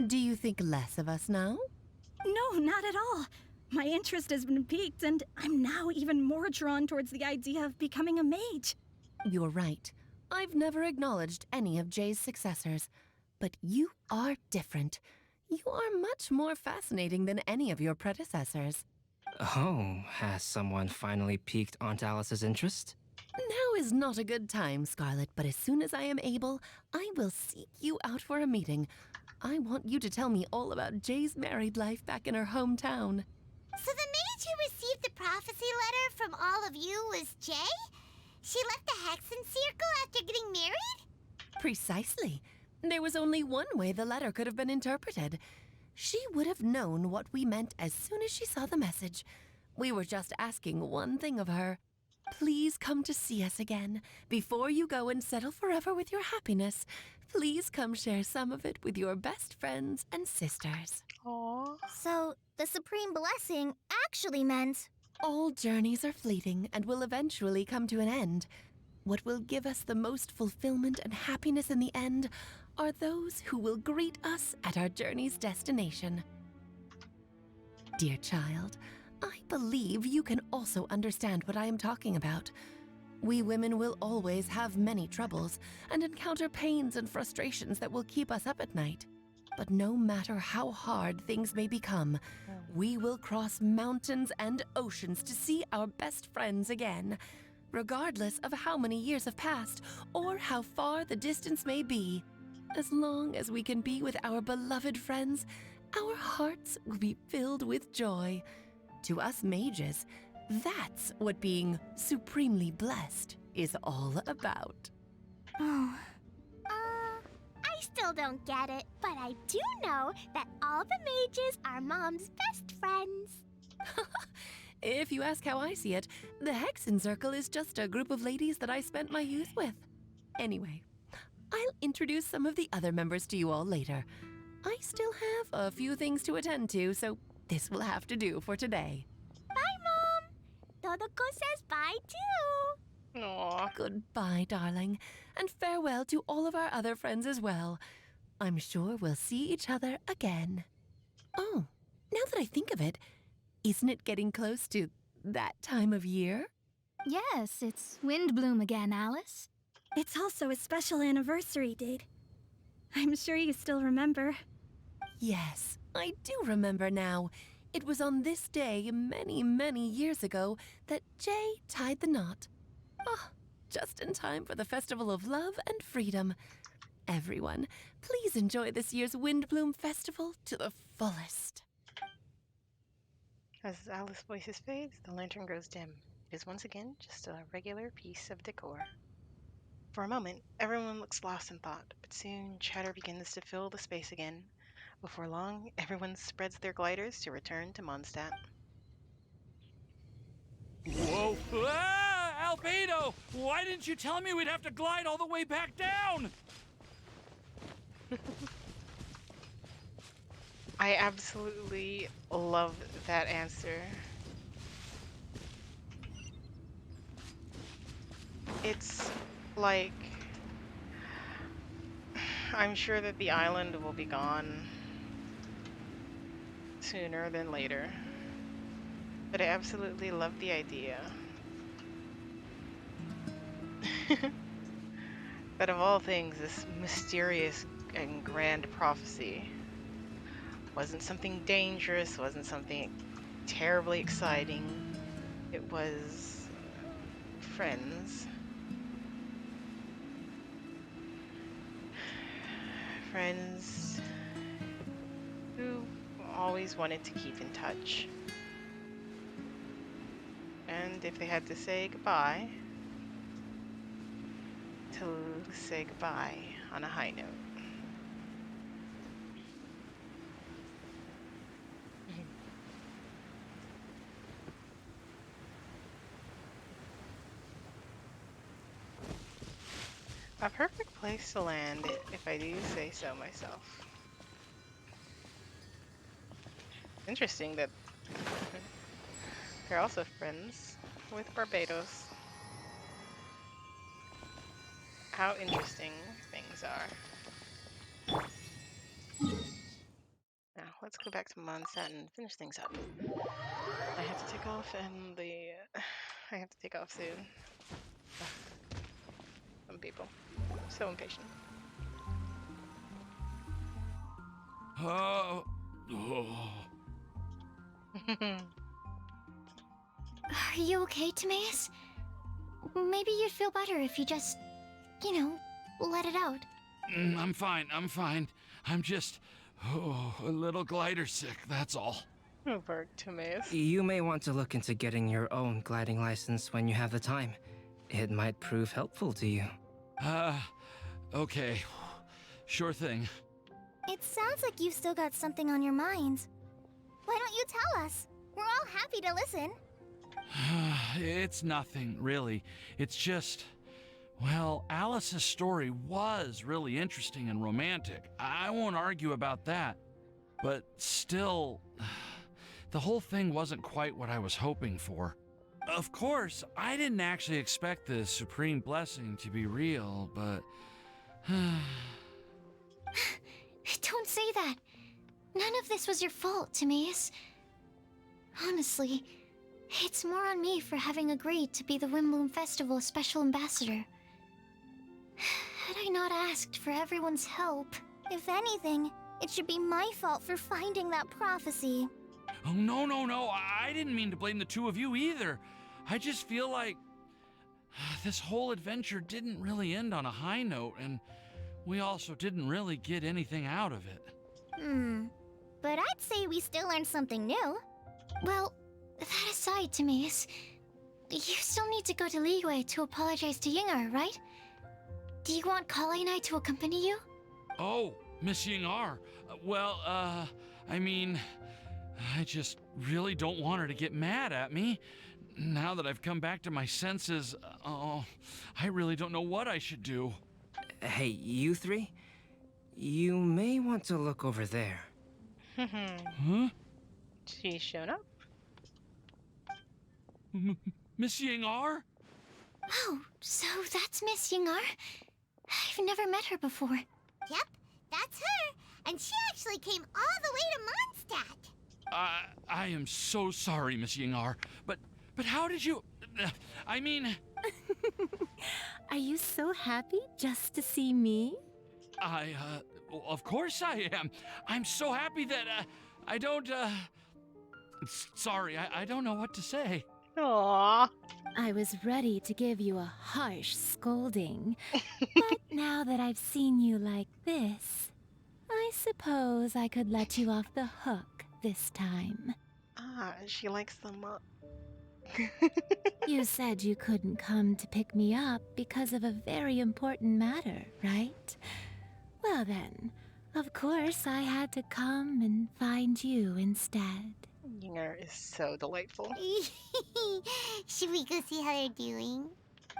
Do you think less of us now? No, not at all. My interest has been piqued, and I'm now even more drawn towards the idea of becoming a mage. You're right. I've never acknowledged any of Jay's successors. But you are different. You are much more fascinating than any of your predecessors. Oh, has someone finally piqued Aunt Alice's interest? Now is not a good time, Scarlet, but as soon as I am able, I will seek you out for a meeting. I want you to tell me all about Jay's married life back in her hometown. So the mage who received the prophecy letter from all of you was Jay? She left the Hexen Circle after getting married? Precisely. There was only one way the letter could have been interpreted. She would have known what we meant as soon as she saw the message. We were just asking one thing of her. Please come to see us again. Before you go and settle forever with your happiness, please come share some of it with your best friends and sisters. Aww. So, the Supreme Blessing actually meant... All journeys are fleeting and will eventually come to an end. What will give us the most fulfillment and happiness in the end are those who will greet us at our journey's destination. Dear child, I believe you can also understand what I am talking about. We women will always have many troubles and encounter pains and frustrations that will keep us up at night. But no matter how hard things may become, we will cross mountains and oceans to see our best friends again, regardless of how many years have passed or how far the distance may be. As long as we can be with our beloved friends, our hearts will be filled with joy. To us mages, that's what being supremely blessed is all about. Oh, I still don't get it, but I do know that all the mages are Mom's best friends. If you ask how I see it, the Hexen Circle is just a group of ladies that I spent my youth with. Anyway, I'll introduce some of the other members to you all later. I still have a few things to attend to, so this will have to do for today. Bye, Mom. Todoko says bye, too. Aww. Goodbye, darling, and farewell to all of our other friends as well. I'm sure we'll see each other again. Oh, now that I think of it, isn't it getting close to that time of year? Yes, it's Windblume again, Alice. It's also a special anniversary date. I'm sure you still remember. Yes, I do remember now. It was on this day many, many years ago that Jay tied the knot. Ah, just in time for the Festival of Love and Freedom. Everyone, please enjoy this year's Windblume Festival to the fullest. As Alice's voice fades, the lantern grows dim. It is once again just a regular piece of decor. For a moment, everyone looks lost in thought, but soon chatter begins to fill the space again. Before long, everyone spreads their gliders to return to Mondstadt. Whoa! Ah! Albedo! Why didn't you tell me we'd have to glide all the way back down? I absolutely love that answer. It's like, I'm sure that the island will be gone sooner than later, but I absolutely love the idea that of all things, this mysterious and grand prophecy wasn't something dangerous, wasn't something terribly exciting. It was friends. Friends who always wanted to keep in touch. And if they had to say goodbye, to say goodbye on a high note. A perfect place to land, if I do say so myself. Interesting that they're also friends with Barbados. How interesting things are. Now, let's go back to Mondstadt and finish things up. I have to take off and I have to take off soon. Some people. So impatient. Oh. Are you okay, Timaeus? Maybe you'd feel better if you just, let it out. I'm fine, I'm fine. I'm just, a little glider sick, that's all. Oh, poor Timaeus. You may want to look into getting your own gliding license when you have the time. It might prove helpful to you. Okay. Sure thing. It sounds like you've still got something on your mind. Why don't you tell us? We're all happy to listen. It's nothing, really. It's just, well, Alice's story was really interesting and romantic. I won't argue about that. But still, the whole thing wasn't quite what I was hoping for. Of course, I didn't actually expect the supreme blessing to be real, but... Don't say that. None of this was your fault, Timaeus. Honestly, it's more on me for having agreed to be the Windblume Festival Special Ambassador. Had I not asked for everyone's help... If anything, it should be my fault for finding that prophecy. Oh, no, I didn't mean to blame the two of you either. I just feel like this whole adventure didn't really end on a high note, and we also didn't really get anything out of it. But I'd say we still learned something new. Well, that aside, Timaeus, you still need to go to Liyue to apologize to Yingar, right? Do you want Kale and I to accompany you? Oh, Miss Yingar. I mean, I just really don't want her to get mad at me. Now that I've come back to my senses, I really don't know what I should do. Hey, you three? You may want to look over there. Huh? She's shown up. Miss Yingar? Oh, so that's Miss Yingar? I've never met her before. Yep, that's her. And she actually came all the way to Mondstadt. I am so sorry, Miss Yingar, but how did you... I mean... Are you so happy just to see me? Of course I am. I'm so happy that, I don't, Sorry, I don't know what to say. Aww. I was ready to give you a harsh scolding, but now that I've seen you like this, I suppose I could let you off the hook this time. She likes them You said you couldn't come to pick me up because of a very important matter, right? Well then, of course I had to come and find you instead. Yinger is so delightful. Should we go see how they're doing?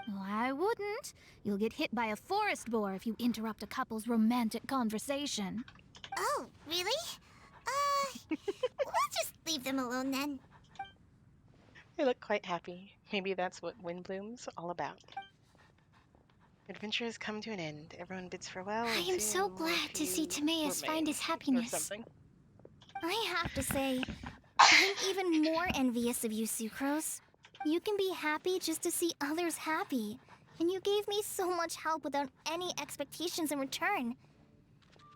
Oh, I wouldn't. You'll get hit by a forest boar if you interrupt a couple's romantic conversation. Oh, really? We'll just leave them alone then. They look quite happy. Maybe that's what Windblume's all about. Adventure has come to an end. Everyone bids farewell. I am so glad to see Timaeus find his happiness. Or something. I have to say, I'm even more envious of you, Sucrose. You can be happy just to see others happy. And you gave me so much help without any expectations in return.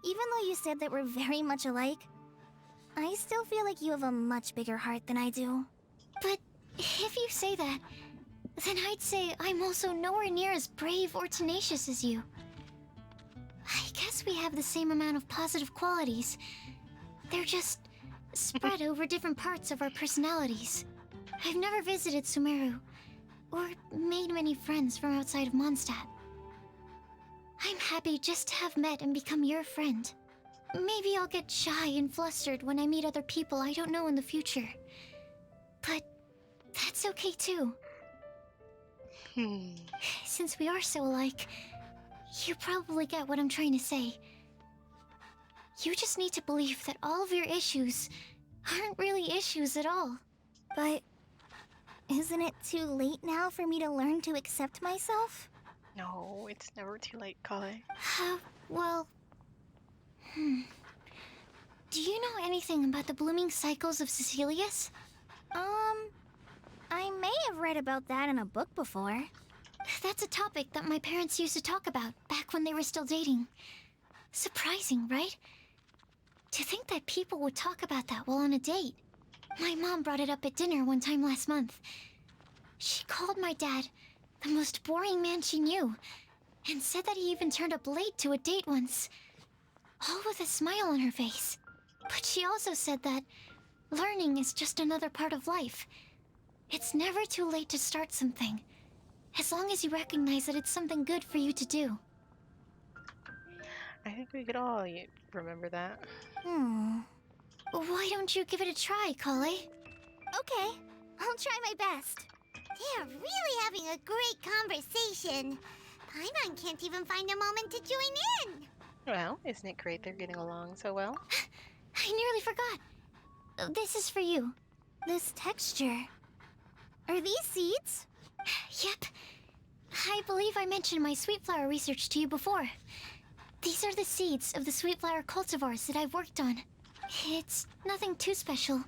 Even though you said that we're very much alike, I still feel like you have a much bigger heart than I do. But if you say that, then I'd say I'm also nowhere near as brave or tenacious as you. I guess we have the same amount of positive qualities. They're just spread over different parts of our personalities. I've never visited Sumeru, or made many friends from outside of Mondstadt. I'm happy just to have met and become your friend. Maybe I'll get shy and flustered when I meet other people I don't know in the future. But that's okay too. Since we are so alike, you probably get what I'm trying to say. You just need to believe that all of your issues aren't really issues at all. But isn't it too late now for me to learn to accept myself? No, it's never too late, Kale. Well... Do you know anything about the blooming cycles of Cecilius? I may have read about that in a book before. That's a topic that my parents used to talk about back when they were still dating. Surprising, right? To think that people would talk about that while on a date. My mom brought it up at dinner one time last month. She called my dad the most boring man she knew, and said that he even turned up late to a date once, all with a smile on her face. But she also said that learning is just another part of life. It's never too late to start something, as long as you recognize that it's something good for you to do. I think we could all remember that. Why don't you give it a try, Kale? Okay, I'll try my best. They're really having a great conversation. Paimon can't even find a moment to join in. Well, isn't it great they're getting along so well? I nearly forgot. This is for you. This texture. Are these seeds? Yep. I believe I mentioned my sweet flower research to you before. These are the seeds of the sweet flower cultivars that I've worked on. It's nothing too special,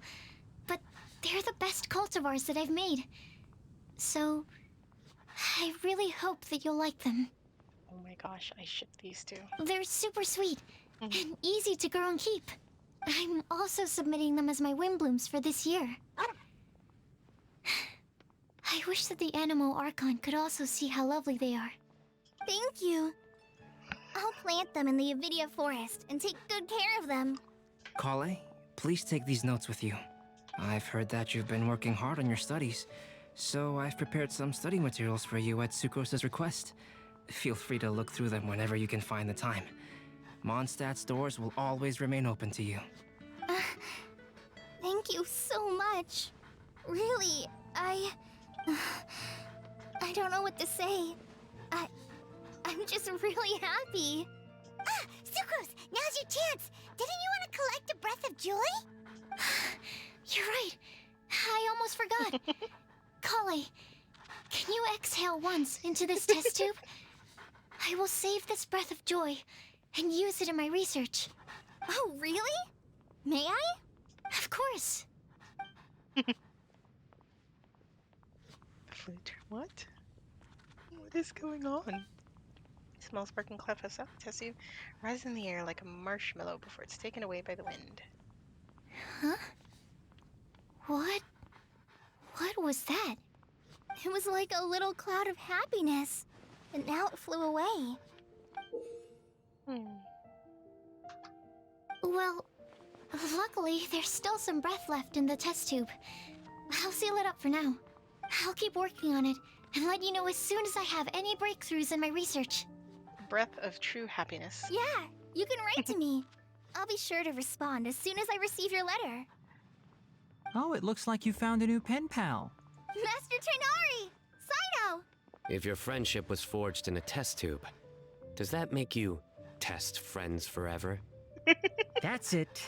but they're the best cultivars that I've made. So, I really hope that you'll like them. Oh my gosh, I ship these two. They're super sweet and easy to grow and keep. I'm also submitting them as my Windblooms for this year. I wish that the Animo Archon could also see how lovely they are. Thank you. I'll plant them in the Avidia forest and take good care of them. Kale, please take these notes with you. I've heard that you've been working hard on your studies, so I've prepared some study materials for you at Sucrose's request. Feel free to look through them whenever you can find the time. Mondstadt's doors will always remain open to you. Thank you so much. Really, I don't know what to say. I'm just really happy. Sucrose, now's your chance. Didn't you want to collect a breath of joy? You're right. I almost forgot. Kale, can you exhale once into this test tube? I will save this breath of joy and use it in my research. Oh, really? May I? Of course. Flute, what? What is going on? Small sparkling cloud test tube rises in the air like a marshmallow before it's taken away by the wind. Huh? What was that? It was like a little cloud of happiness, and now it flew away. Well, luckily there's still some breath left in the test tube. I'll seal it up for now. I'll keep working on it and let you know as soon as I have any breakthroughs in my research. Breath of true happiness. Yeah, you can write to me. I'll be sure to respond as soon as I receive your letter. Oh, it looks like you found a new pen pal. Master Tainari! Sino! If your friendship was forged in a test tube, does that make you test friends forever? That's it.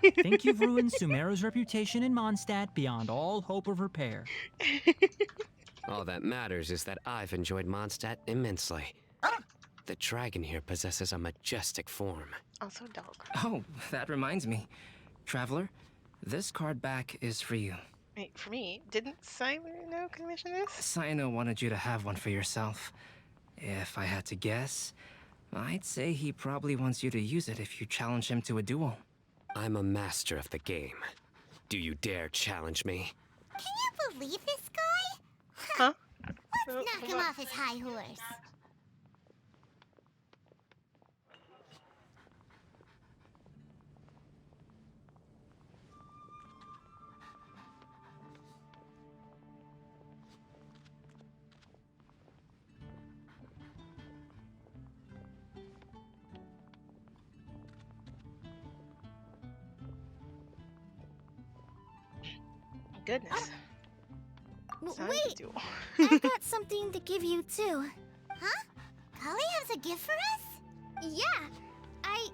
Think you've ruined Sumeru's reputation in Mondstadt beyond all hope of repair. All that matters is that I've enjoyed Mondstadt immensely. The dragon here possesses a majestic form. Also dog. Oh, that reminds me. Traveler, this card back is for you. Wait, for me? Didn't Sino commission this? Sino wanted you to have one for yourself. If I had to guess, I'd say he probably wants you to use it if you challenge him to a duel. I'm a master of the game. Do you dare challenge me? Can you believe this guy? Huh? Let's knock him off his high horse. Goodness. Sounds Wait! duel. I've got something to give you, too. Huh? Kali has a gift for us? Yeah! I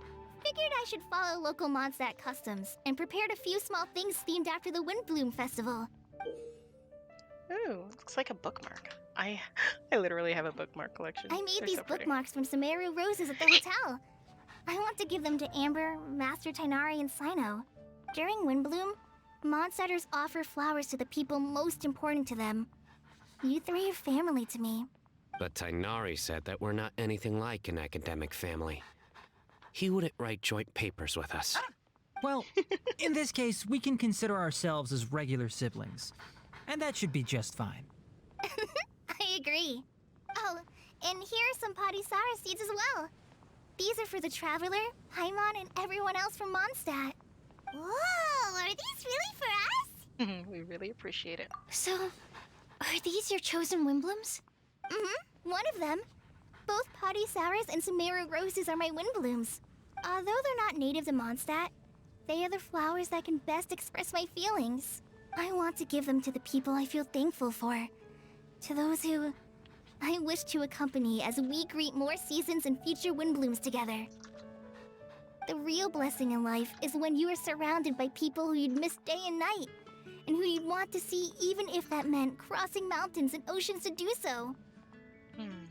figured I should follow local Mondstadt customs and prepared a few small things themed after the Windblume festival. Ooh, looks like a bookmark. I literally have a bookmark collection. I made They're these so pretty. bookmarks from Sumeru roses at the hotel. I want to give them to Amber, Master Tainari, and Sino. During Windblume, Mondstadters offer flowers to the people most important to them. You three are family to me. But Tainari said that we're not anything like an academic family. He wouldn't write joint papers with us. Well, in this case, we can consider ourselves as regular siblings. And that should be just fine. I agree. Oh, and here are some Padisara seeds as well. These are for the Traveler, Paimon, and everyone else from Mondstadt. Whoa, are these really for us? We really appreciate it. So, are these your chosen Windblooms? Mm-hmm, one of them. Both Padisaras and Sumeru roses are my Windblooms. Although they're not native to Mondstadt, they are the flowers that can best express my feelings. I want to give them to the people I feel thankful for. To those who I wish to accompany as we greet more seasons and future Windblooms together. The real blessing in life is when you are surrounded by people who you'd miss day and night, and who you'd want to see even if that meant crossing mountains and oceans to do so. I'm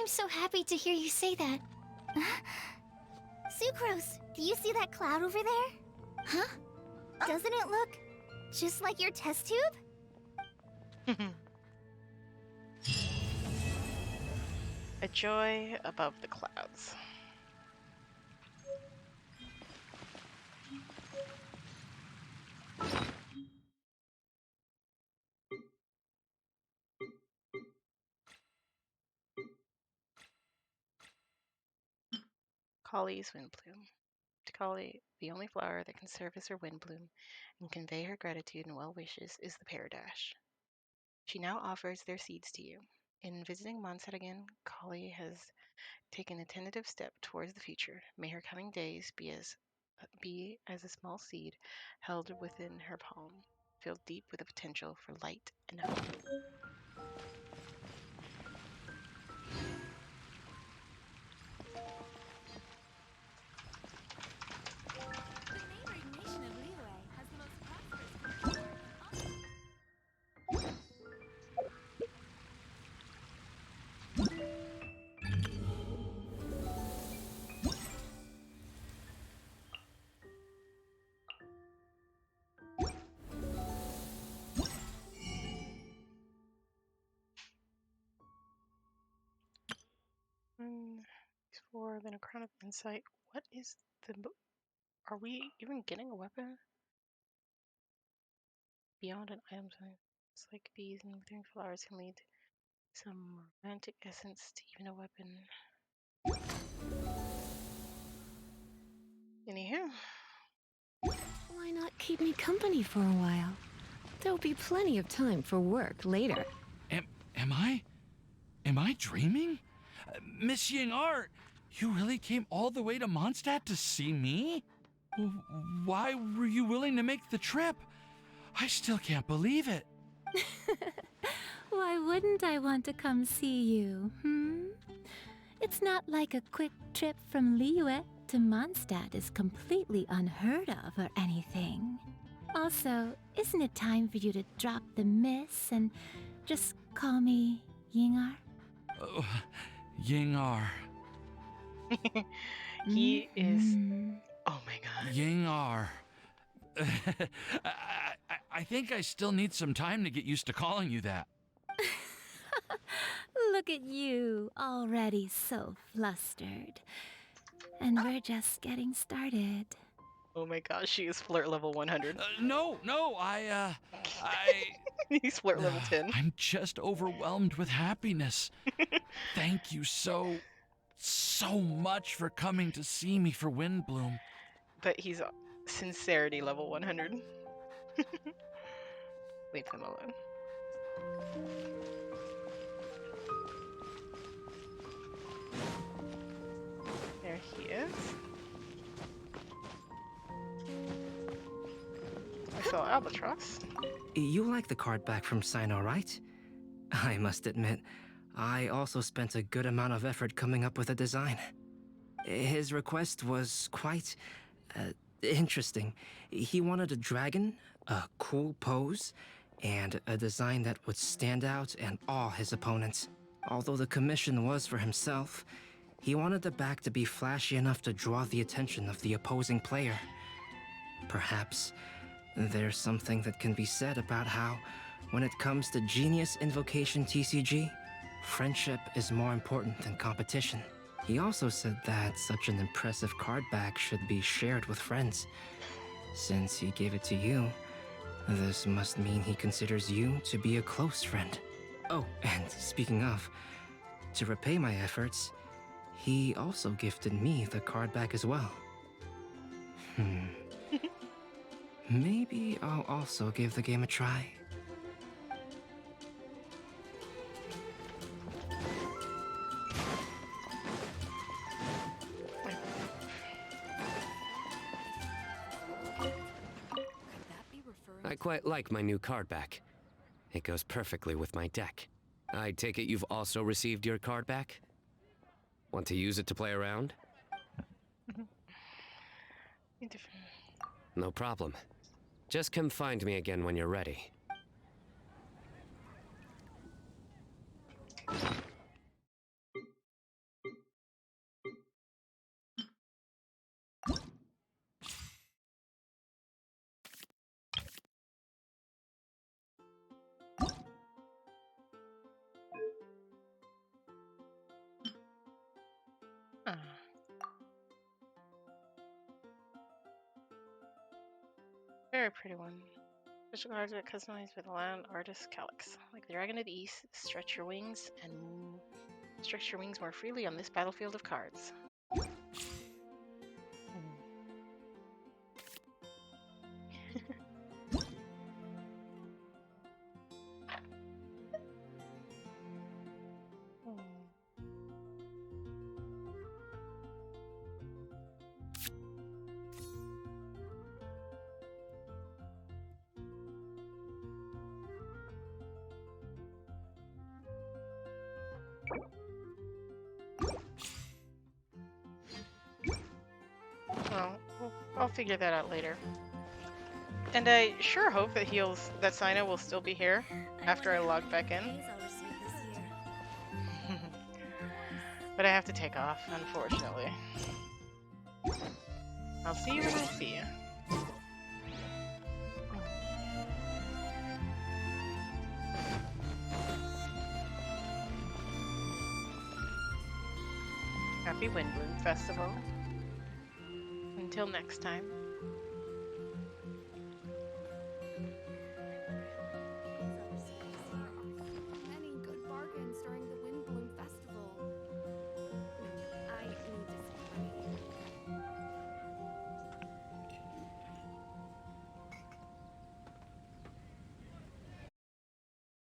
so happy to hear you say that. Sucrose, do you see that cloud over there? Huh? Doesn't it look just like your test tube? A joy above the clouds. Kali's Windblume. To Kali, the only flower that can serve as her Windblume and convey her gratitude and well wishes is the Peardash. She now offers their seeds to you. In visiting Mondstadt again, Kali has taken a tentative step towards the future. May her coming days be as a small seed held within her palm, filled deep with the potential for light and hope. For then a crown of insight. What is the? Are we even getting a weapon beyond an item? It's like bees and withering flowers can lead some romantic essence to even a weapon. Anywho, Why not keep me company for a while? There'll be plenty of time for work later. Am I dreaming? Miss Ying-ar, you really came all the way to Mondstadt to see me? Why were you willing to make the trip? I still can't believe it. Why wouldn't I want to come see you, It's not like a quick trip from Liyue to Mondstadt is completely unheard of or anything. Also, isn't it time for you to drop the miss and just call me Ying-ar? Oh, Ying-ar. He is... Oh my god. Ying-ar. I think I still need some time to get used to calling you that. Look at you, already so flustered. And we're just getting started. Oh my gosh, she is flirt level 100. No, He's flirt level 10. I'm just overwhelmed with happiness. Thank you so much for coming to see me for Windblume. But he's sincerity level 100. Leave him alone. There he is. I saw Albatross. You like the card back from Sino, right? I must admit, I also spent a good amount of effort coming up with a design. His request was quite interesting. He wanted a dragon, a cool pose, and a design that would stand out and awe his opponents. Although the commission was for himself, he wanted the back to be flashy enough to draw the attention of the opposing player. Perhaps there's something that can be said about how, when it comes to Genius Invocation TCG, friendship is more important than competition. He also said that such an impressive card back should be shared with friends. Since he gave it to you, this must mean he considers you to be a close friend. Oh, and speaking of, to repay my efforts, he also gifted me the card back as well. Maybe I'll also give the game a try. I quite like my new card back. It goes perfectly with my deck. I take it you've also received your card back? Want to use it to play around? No problem. Just come find me again when you're ready. Very pretty one. Special cards are customized with land artist calyx. Like the Dragon of the East, stretch your wings more freely on this battlefield of cards. I'll figure that out later. And I sure hope that Sino will still be here after I log back in. But I have to take off, unfortunately. I'll see you when I see you. Happy Windblume Festival. Until next time.